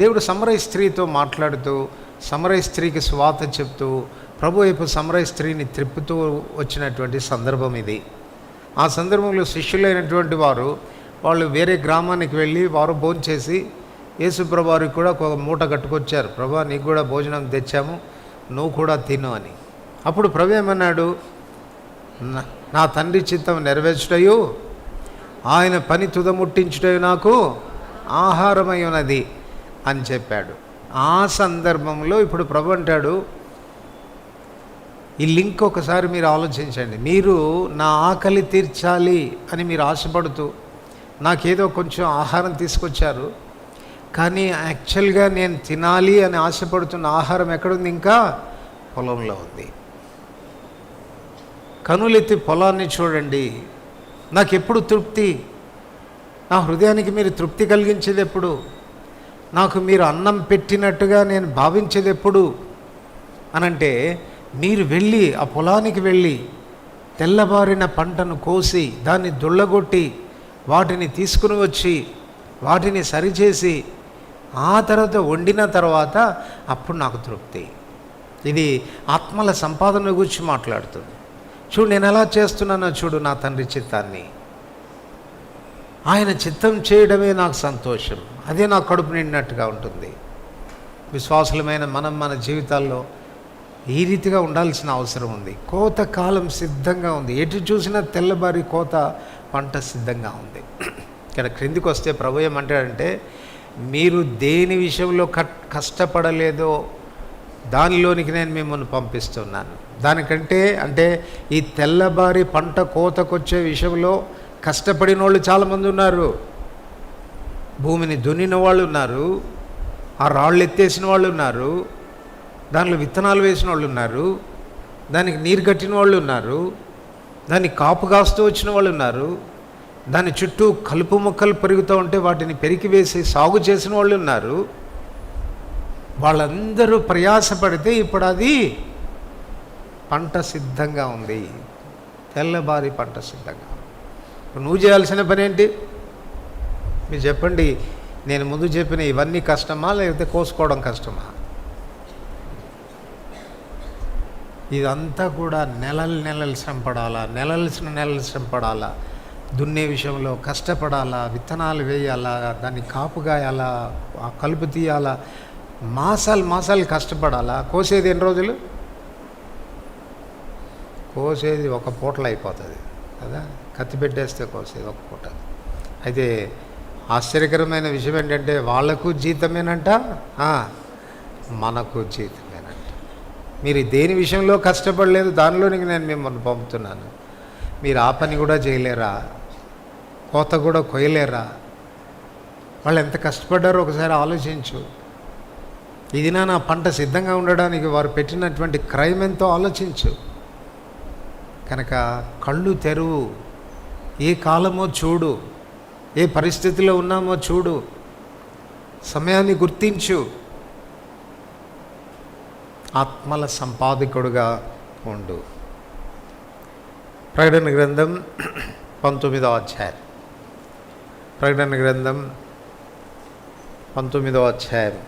దేవుడు సమరయ స్త్రీతో మాట్లాడుతూ సమరయ స్త్రీకి స్వాత చెప్తూ ప్రభు వైపు సమరయ స్త్రీని త్రిప్పుతూ వచ్చినటువంటి సందర్భం ఇది. ఆ సందర్భంలో శిష్యులైనటువంటి వాళ్ళు వేరే గ్రామానికి వెళ్ళి వారు భోంచేసి యేసుప్రభు వారికి కూడా ఒక మూట కట్టుకొచ్చారు. ప్రభా నీకు కూడా భోజనం తెచ్చాము, నువ్వు కూడా తిను అని. అప్పుడు ప్రభు ఏమన్నాడు? నా తండ్రి చిత్తం నెరవేర్చుటయు ఆయన పని తుదముట్టించుటయు నాకు ఆహారమై ఉన్నది అని చెప్పాడు. ఆ సందర్భంలో ఇప్పుడు ప్రభు అంటాడు, ఈ లింక్ ఒకసారి మీరు ఆలోచించండి. మీరు నా ఆకలి తీర్చాలి అని మీరు ఆశపడుతూ నాకేదో కొంచెం ఆహారం తీసుకొచ్చారు, కానీ యాక్చువల్గా నేను తినాలి అని ఆశపడుతున్న ఆహారం ఎక్కడుంది? ఇంకా పొలంలో ఉంది. కనులెత్తి పొలాన్ని చూడండి. నాకు ఎప్పుడు తృప్తి? నా హృదయానికి మీరు తృప్తి కలిగించేది ఎప్పుడు? నాకు మీరు అన్నం పెట్టినట్టుగా నేను భావించేది ఎప్పుడు అనంటే, మీరు వెళ్ళి ఆ పొలానికి వెళ్ళి తెల్లబారిన పంటను కోసి దాన్ని దుళ్ళగొట్టి వాటిని తీసుకుని వచ్చి వాటిని సరిచేసి ఆ తర్వాత వండిన తర్వాత అప్పుడు నాకు తృప్తి. ఇది ఆత్మల సంపాదన గురించి మాట్లాడుతుంది. చూడు నేను ఎలా చేస్తున్నానో చూడు నా తండ్రి చిత్తాన్ని. ఆయన చిత్తం చేయడమే నాకు సంతోషం, అదే నాకు కడుపు నిండినట్టుగా ఉంటుంది. విశ్వాసులమైన మనం మన జీవితాల్లో ఈ రీతిగా ఉండాల్సిన అవసరం ఉంది. కోత కాలం సిద్ధంగా ఉంది. ఎటు చూసినా తెల్లబారి కోత పంట సిద్ధంగా ఉంది. ఇక్కడ క్రిందికి వస్తే ప్రభు ఏమంటాడంటే, మీరు దేని విషయంలో కష్టపడలేదో దానిలోనికి నేను మిమ్మల్ని పంపిస్తున్నాను. దానికంటే అంటే ఈ తెల్లబారి పంట కోతకొచ్చే విషయంలో కష్టపడిన వాళ్ళు చాలామంది ఉన్నారు. భూమిని దున్నిన వాళ్ళు ఉన్నారు, ఆ రాళ్ళు ఎత్తేసిన వాళ్ళు ఉన్నారు, దానిలో విత్తనాలు వేసిన వాళ్ళు ఉన్నారు, దానికి నీరు కట్టిన వాళ్ళు ఉన్నారు, దాన్ని కాపు కాస్తూ వచ్చిన వాళ్ళు ఉన్నారు, దాని చుట్టూ కలుపు మొక్కలు పెరుగుతూ ఉంటే వాటిని పెరికి వేసి సాగు చేసిన వాళ్ళు ఉన్నారు. వాళ్ళందరూ ప్రయాసపడితే ఇప్పుడు అది పంట సిద్ధంగా ఉంది. తెల్లబారి పంట సిద్ధంగా. నువ్వు చేయాల్సిన పని ఏంటి? మీరు చెప్పండి. నేను ముందు చెప్పిన ఇవన్నీ కష్టమా లేకపోతే కోసుకోవడం కష్టమా? ఇదంతా కూడా నెలలు శ్రమపడాలా, నెలలు శ్రమపడాలా, దున్నే విషయంలో కష్టపడాలా, విత్తనాలు వేయాలా, దాన్ని కాపు కాయాలా, కలుపు తీయాలా, మాసాలు కష్టపడాలా. కోసేది ఎన్ని రోజులు? కోసేది ఒక పూటలో అయిపోతుంది కదా, కత్తి పెట్టేస్తే కోసేది ఒక పూట. అయితే ఆశ్చర్యకరమైన విషయం ఏంటంటే వాళ్లకు జీతమేనంట, మనకు జీతమేనంట. మీరు దేని విషయంలో కష్టపడలేదు, దానిలోనికి నేను మిమ్మల్ని పంపుతున్నాను. మీరు ఆ పని కూడా చేయలేరా, కోత కూడా కొయ్యలేరా? వాళ్ళు ఎంత కష్టపడ్డారో ఒకసారి ఆలోచించు. ఇది నా పంట సిద్ధంగా ఉండడానికి వారు పెట్టినటువంటి క్రయం ఎంతో ఆలోచించు. కనుక కళ్ళు తెరువు, ఏ కాలమో చూడు, ఏ పరిస్థితిలో ఉన్నామో చూడు, సమయాన్ని గుర్తించు, ఆత్మల సంపాదకుడుగా ఉండు. ప్రకటన గ్రంథం 19వ అధ్యాయం. ప్రకటన గ్రంథం 19వ అధ్యాయం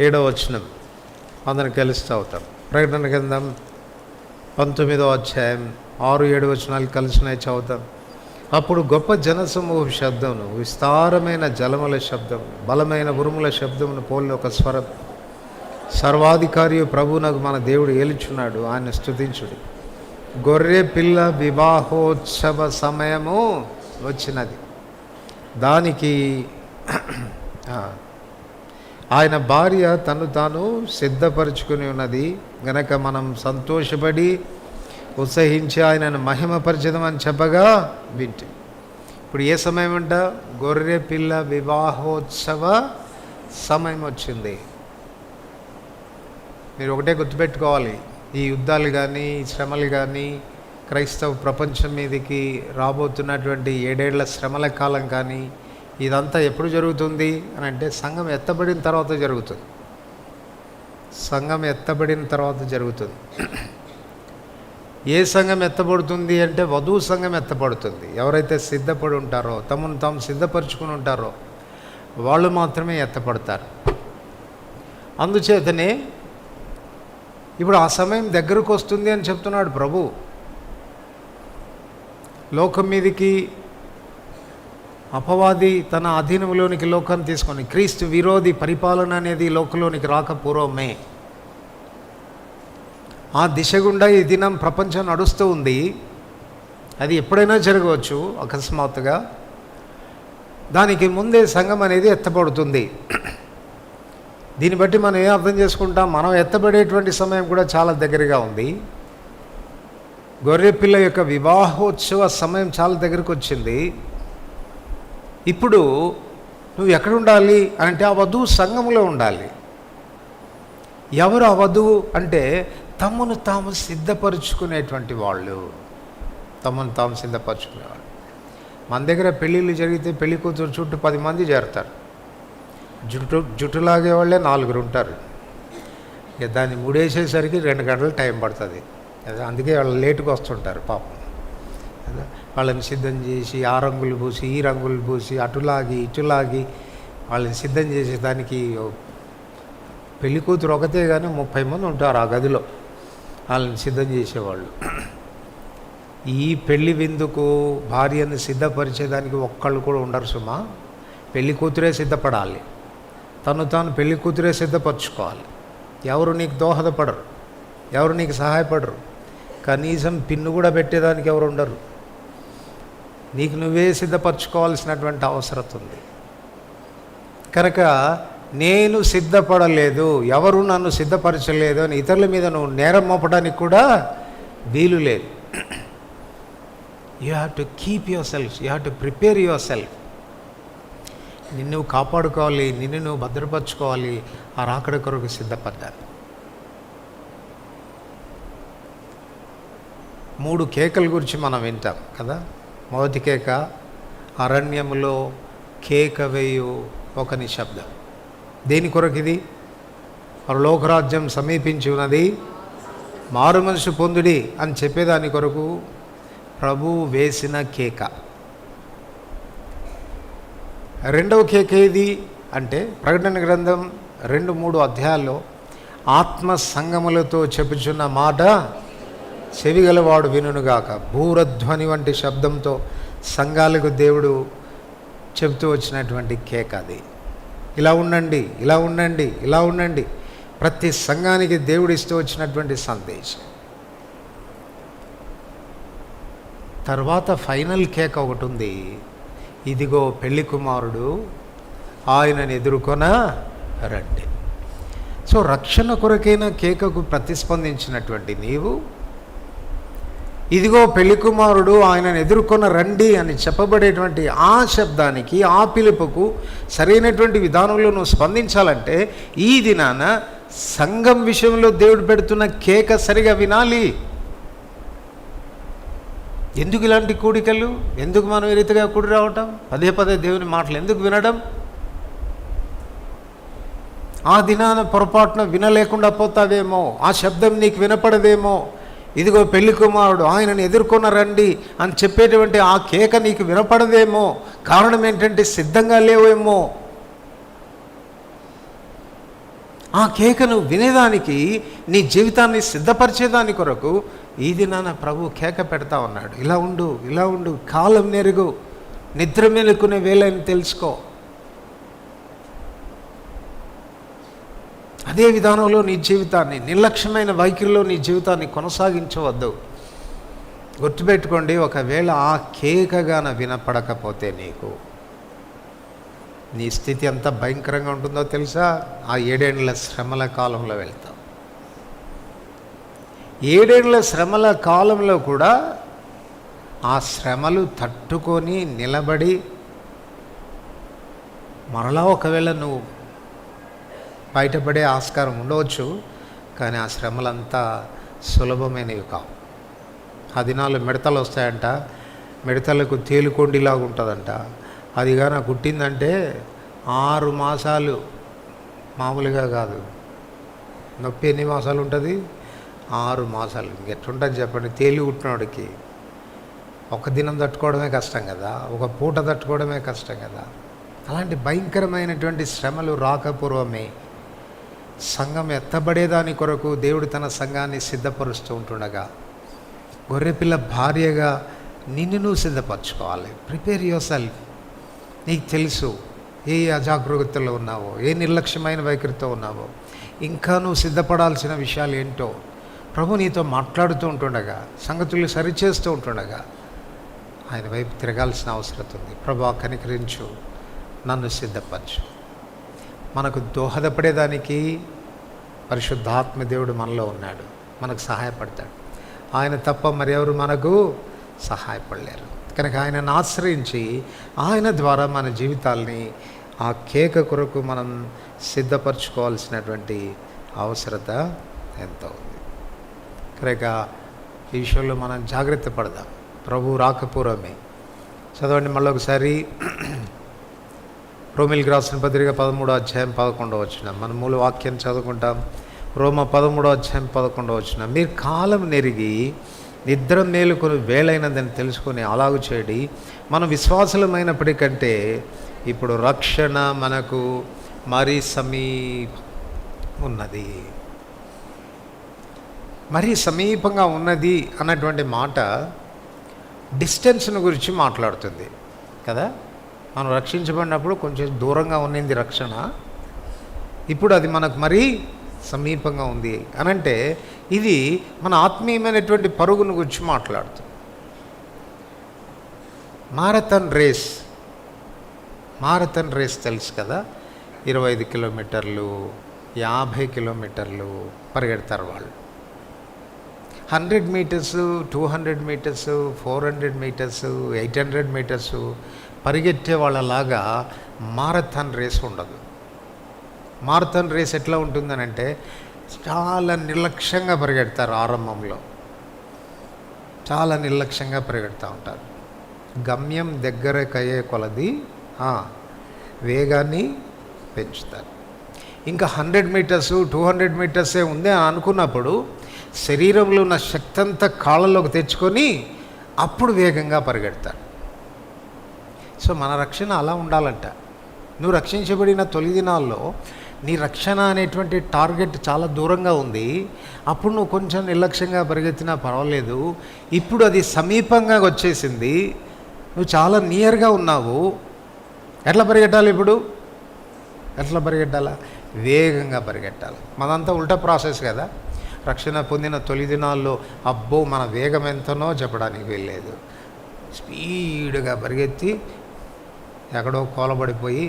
7వ వచనం అందరికి కలిసి చదువుతాం. ప్రకటన గ్రంథం 19వ అధ్యాయం 6-7 వచనాలు కలిసినాయి, చదువుతాం. అప్పుడు గొప్ప జనసమూహ శబ్దమును, విస్తారమైన జలముల శబ్దము, బలమైన ఉరుముల శబ్దమును పోలిన ఒక స్వరం, సర్వాధికారి ప్రభువునకు మన దేవుడు ఏలుచున్నాడు, ఆయన స్తుతించుడు. గొర్రె పిల్ల వివాహోత్సవ సమయము వచ్చినది, దానికి ఆయన భార్య తను తాను సిద్ధపరచుకుని ఉన్నది గనక మనం సంతోషపడి ఉత్సహించి ఆయనను మహిమపరచదమని చెప్పగా వింటి. ఇప్పుడు ఏ సమయం అంట? గొర్రె పిల్ల వివాహోత్సవ సమయం వచ్చింది. మీరు ఒకటే గుర్తుపెట్టుకోవాలి, ఈ యుద్ధాలు కానీ శ్రమలు కానీ క్రైస్తవ ప్రపంచం మీదకి రాబోతున్నటువంటి 7 ఏళ్ల శ్రమల కాలం కానీ ఇదంతా ఎప్పుడు జరుగుతుంది అని అంటే సంఘం ఎత్తబడిన తర్వాత జరుగుతుంది. సంఘం ఎత్తబడిన తర్వాత జరుగుతుంది. ఏ సంఘం ఎత్తబడుతుంది అంటే వధువు సంఘం ఎత్తబడుతుంది. ఎవరైతే సిద్ధపడి ఉంటారో, తమను తాము సిద్ధపరచుకుని ఉంటారో వాళ్ళు మాత్రమే ఎత్తపడతారు. అందుచేతనే ఇప్పుడు ఆ సమయం దగ్గరకు వస్తుంది అని చెప్తున్నాడు ప్రభు. లోకం మీదికి అపవాది తన అధీనంలోనికి లోకాన్ని తీసుకొని, క్రీస్తు విరోధి పరిపాలన అనేది లోకంలోనికి రాకపూర్వమే ఆ దిశ గుండా ఈ దినం ప్రపంచం నడుస్తూ ఉంది. అది ఎప్పుడైనా జరగవచ్చు అకస్మాత్తుగా. దానికి ముందే సంఘం అనేది ఎత్తబడుతుంది. దీన్ని బట్టి మనం ఏం అర్థం చేసుకుంటాం? మనం ఎత్తబడేటువంటి సమయం కూడా చాలా దగ్గరగా ఉంది. గొర్రెపిల్ల యొక్క వివాహోత్సవ సమయం చాలా దగ్గరకు వచ్చింది. ఇప్పుడు నువ్వు ఎక్కడ ఉండాలి అంటే ఆ వధువు సంఘంలో ఉండాలి. ఎవరు ఆ వధువు అంటే తమను తాము సిద్ధపరుచుకునేటువంటి వాళ్ళు, తమను తాము సిద్ధపరచుకునేవాళ్ళు. మన దగ్గర పెళ్ళిళ్ళు జరిగితే పెళ్లి కూతురు చుట్టూ 10 మంది చేరుతారు. జుట్టు లాగే వాళ్ళే 4 ఉంటారు. ఇక దాన్ని ముడేసేసరికి 2 గంటలు టైం పడుతుంది. అందుకే వాళ్ళు లేటుగా వస్తుంటారు పాపం. వాళ్ళని సిద్ధం చేసి ఆ రంగులు పూసి ఈ రంగులు పూసి అటులాగి ఇటులాగి వాళ్ళని సిద్ధం చేసేదానికి పెళ్లి కూతురు ఒకతే కానీ 30 మంది ఉంటారు ఆ గదిలో వాళ్ళని సిద్ధం చేసేవాళ్ళు. ఈ పెళ్లి విందుకు భార్యను సిద్ధపరిచేదానికి ఒక్కళ్ళు కూడా ఉండరు సుమా. పెళ్లి కూతురే సిద్ధపడాలి, తను తాను పెళ్లి కూతురే సిద్ధపరచుకోవాలి. ఎవరు నీకు దోహదపడరు, ఎవరు నీకు సహాయపడరు, కనీసం పిన్ను కూడా పెట్టేదానికి ఎవరు ఉండరు. నీకు నువ్వే సిద్ధపరచుకోవాల్సినటువంటి అవసరం ఉంది. కనుక నేను సిద్ధపడలేదు, ఎవరు నన్ను సిద్ధపరచలేదు అని ఇతరుల మీద నువ్వు నేరం మోపడానికి కూడా వీలు లేదు. You have to keep your self, you have to prepare your self. నిన్ను నువ్వు కాపాడుకోవాలి, నిన్ను నువ్వు భద్రపరచుకోవాలి. ఆ రాకడ కొరకు సిద్ధపడ్డారు. 3 కేకల గురించి మనం వింటాం కదా. మొదటి కేక, అరణ్యములో కేక వేయు ఒక నిశ్శబ్దం. దేని కొరకు ఇది? పరలోకరాజ్యం సమీపించి ఉన్నది, మారు మనసు పొందుడి అని చెప్పేదాని కొరకు ప్రభువు వేసిన కేక. రెండవ కేక ఏది అంటే ప్రకటన గ్రంథం 2-3 అధ్యాయాల్లో ఆత్మ సంగములతో చెప్పుచున్న మాట చెవిగలవాడు వినుగాక. భూరధ్వని వంటి శబ్దంతో సంఘాలకు దేవుడు చెబుతూ వచ్చినటువంటి కేక అది. ఇలా ఉండండి, ఇలా ఉండండి, ఇలా ఉండండి. ప్రతి సంఘానికి దేవుడు ఇస్తూ వచ్చినటువంటి సందేశం. తర్వాత ఫైనల్ కేక ఒకటి ఉంది. ఇదిగో పెళ్లి కుమారుడు, ఆయనను ఎదుర్కొన రండి. సో రక్షణ కొరకైన కేకకు ప్రతిస్పందించినటువంటి నీవు, ఇదిగో పెళ్లి కుమారుడు, ఆయనను ఎదుర్కొన రండి అని చెప్పబడేటువంటి ఆ శబ్దానికి, ఆ పిలుపుకు సరైనటువంటి విధానంలో నువ్వు స్పందించాలంటే ఈ దినాన సంఘం విషయంలో దేవుడు పెడుతున్న కేక సరిగా వినాలి. ఎందుకు ఇలాంటి కూడికలు? ఎందుకు మనం ఈ రీతిగా కూడి రావటం? పదే పదే దేవుని మాటలు ఎందుకు వినడం? ఆ దినాన పొరపాటున వినలేకుండా పోతావేమో, ఆ శబ్దం నీకు వినపడదేమో. ఇదిగో పెళ్లి కుమారుడు, ఆయనను ఎదుర్కొన్న రండి అని చెప్పేటువంటి ఆ కేక నీకు వినపడదేమో. కారణం ఏంటంటే సిద్ధంగా లేవేమో. ఆ కేకను వినేదానికి, నీ జీవితాన్ని సిద్ధపరిచేదాని కొరకు ఈ దినాన ప్రభు కేక పెడతా ఉన్నాడు. ఇలా ఉండు, ఇలా ఉండు, కాలం నెరుగు, నిద్ర మేలుకునే వేళని తెలుసుకో. అదే విధానంలో నీ జీవితాన్ని, నిర్లక్ష్యమైన వైఖరిలో నీ జీవితాన్ని కొనసాగించవద్దు. గుర్తుపెట్టుకోండి, ఒకవేళ ఆ కేకగాన వినపడకపోతే నీకు నీ స్థితి ఎంత భయంకరంగా ఉంటుందో తెలుసా? ఆ 7 ఏళ్ల శ్రమల కాలంలో వెళ్తాం. 7 ఏళ్ల శ్రమల కాలంలో కూడా ఆ శ్రమలు తట్టుకొని నిలబడి మరలా ఒకవేళ నువ్వు బయటపడే ఆస్కారం ఉండవచ్చు. కానీ ఆ శ్రమలంతా సులభమైనవి కావు. ఆ దినాలు మిడతలు వస్తాయంట, మిడతలకు తేలుకొండిలాగా ఉంటుందంట. అది కానీ కుట్టిందంటే 6 మాసాలు, మామూలుగా కాదు. నొప్పి ఎన్ని మాసాలు ఉంటుంది? 6 మాసాలు. ఇంకెట్లుంటుంది చెప్పండి? తేలి కుట్టినోడికి ఒక దినం తట్టుకోవడమే కష్టం కదా, ఒక పూట తట్టుకోవడమే కష్టం కదా. అలాంటి భయంకరమైనటువంటి శ్రమలు రాకపూర్వమే సంఘం ఎత్తబడేదాని కొరకు దేవుడు తన సంఘాన్ని సిద్ధపరుస్తూ ఉంటుండగా, గొర్రెపిల్ల భార్యగా నిన్ను నువ్వు సిద్ధపరచుకోవాలి. Prepare your self. నీకు తెలుసు ఏ అజాగరూకతలో ఉన్నావో, ఏ నిర్లక్ష్యమైన వైఖరితో ఉన్నావో, ఇంకా నువ్వు సిద్ధపడాల్సిన విషయాలు ఏంటో ప్రభు నీతో మాట్లాడుతూ ఉంటుండగా, సంగతులు సరిచేస్తూ ఉంటుండగా ఆయన వైపు తిరగాల్సిన అవసరం ఉంది. ప్రభు కనికరించు, నన్ను సిద్ధపరచు. మనకు దోహదపడేదానికి పరిశుద్ధాత్మ దేవుడు మనలో ఉన్నాడు, మనకు సహాయపడతాడు. ఆయన తప్ప మరెవరు మనకు సహాయపడలేరు. కనుక ఆయనను ఆశ్రయించి ఆయన ద్వారా మన జీవితాల్ని ఆ కేక కొరకు మనం సిద్ధపరచుకోవాల్సినటువంటి అవసరత ఎంతో ఉంది. కనుక ఈ విషయంలో మనం జాగ్రత్త పడదాం. ప్రభు రాకపూర్వమే. చదవండి మళ్ళీ ఒకసారి రోమిల్కి రాసిన పత్రిక 13వ అధ్యాయం 11వ వచనం. మన మూల వాక్యం చదువుకుంటాం. రోమ 13వ అధ్యాయం 11వ వచనం. మీరు కాలం నెరిగి నిద్ర మేలుకొని వేళైనదని తెలుసుకొని అలాగు చేయడి. మనం విశ్వాసులమైనప్పటికంటే ఇప్పుడు రక్షణ మనకు మరీ ఉన్నది. మరీ సమీపంగా ఉన్నది అన్నటువంటి మాట డిస్టెన్స్ను గురించి మాట్లాడుతుంది కదా. మనం రక్షించబడినప్పుడు కొంచెం దూరంగా ఉన్నది రక్షణ, ఇప్పుడు అది మనకు మరీ సమీపంగా ఉంది అనంటే ఇది మన ఆత్మీయమైనటువంటి పరుగును గురించి మాట్లాడుతుంది. మారథాన్ రేస్ తెలుసు కదా. 25 కిలోమీటర్లు, 50 కిలోమీటర్లు పరిగెడతారు వాళ్ళు. 100 మీటర్స్, 200 మీటర్స్, 400 మీటర్స్, 800 మీటర్స్ పరిగెట్టే వాళ్ళలాగా మారథాన్ రేస్ ఉండదు. మారథాన్ రేస్ ఎట్లా ఉంటుందనంటే చాలా నిర్లక్ష్యంగా పరిగెడతారు. ఆరంభంలో చాలా నిర్లక్ష్యంగా పరిగెడుతూ ఉంటారు. గమ్యం దగ్గరకయ్యే కొలది వేగాన్ని పెంచుతారు. ఇంకా 100 మీటర్స్, 200 మీటర్సే ఉంది అని అనుకున్నప్పుడు శరీరంలో ఉన్న శక్తి అంతా కాళ్ళలోకి తెచ్చుకొని అప్పుడు వేగంగా పరిగెడతాడు. సో మన రక్షణ అలా ఉండాలంట. నువ్వు రక్షించబడిన తొలి దినాల్లో నీ రక్షణ అనేటువంటి టార్గెట్ చాలా దూరంగా ఉంది. అప్పుడు నువ్వు కొంచెం నిర్లక్ష్యంగా పరిగెత్తినా పర్వాలేదు. ఇప్పుడు అది సమీపంగా వచ్చేసింది, నువ్వు చాలా నియర్గా ఉన్నావు. ఎట్లా పరిగెట్టాలి ఇప్పుడు? ఎట్లా పరిగెట్టాలా? వేగంగా పరిగెట్టాలి. మనంతా ఉల్టా ప్రాసెస్ కదా. రక్షణ పొందిన తొలి దినాల్లో అబ్బో మన వేగం ఎంతనో చెప్పడానికి వీల్లేదు. స్పీడ్గా పరిగెత్తి ఎక్కడో కోలబడిపోయి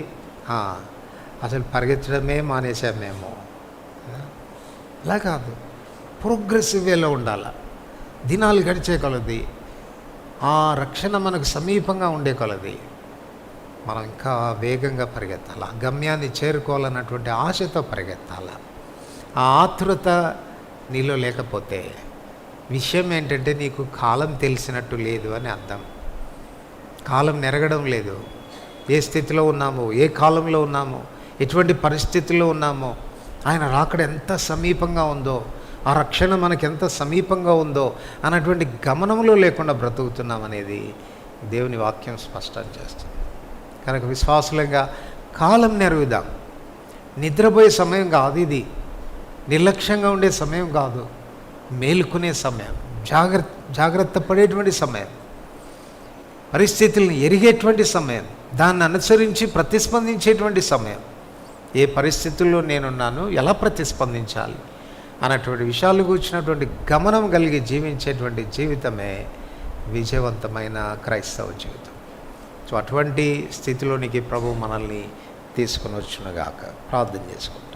అసలు పరిగెత్తడమే మానేసాం మేము. అలా కాదు, ప్రోగ్రెసివ్ వేలో ఉండాలి. దినాలు గడిచే కొలది, ఆ రక్షణ మనకు సమీపంగా ఉండే కొలది మనం ఇంకా వేగంగా పరిగెత్తాలి. ఆ గమ్యాన్ని చేరుకోవాలన్నటువంటి ఆశతో పరిగెత్తాలి. ఆ ఆతృత నీలో లేకపోతే విషయం ఏంటంటే నీకు కాలం తెలిసినట్టు లేదు అని అర్థం. కాలం నెరగడం లేదు. ఏ స్థితిలో ఉన్నామో, ఏ కాలంలో ఉన్నామో, ఎటువంటి పరిస్థితుల్లో ఉన్నామో, ఆయన రాకడ ఎంత సమీపంగా ఉందో, ఆ రక్షణ మనకి ఎంత సమీపంగా ఉందో అన్నటువంటి గమనంలో లేకుండా బ్రతుకుతున్నాం అనేది దేవుని వాక్యం స్పష్టం చేస్తుంది. కనుక విశ్వాసులంగా కాలం నెరవేదాం. నిద్రపోయే సమయం కాదు ఇది, నిర్లక్ష్యంగా ఉండే సమయం కాదు, మేలుకునే సమయం, జాగ్రత్త పడేటువంటి సమయం, పరిస్థితులను ఎరిగేటువంటి సమయం, దాన్ని అనుసరించి ప్రతిస్పందించేటువంటి సమయం. ఏ పరిస్థితుల్లో నేనున్నాను, ఎలా ప్రతిస్పందించాలి అన్నటువంటి విషయాలు కూర్చున్నటువంటి గమనం కలిగి జీవించేటువంటి జీవితమే విజయవంతమైన క్రైస్తవ జీవితం. సో అటువంటి స్థితిలోనికి ప్రభు మనల్ని తీసుకుని వచ్చునుగాక. ప్రార్థన చేసుకుంటాం.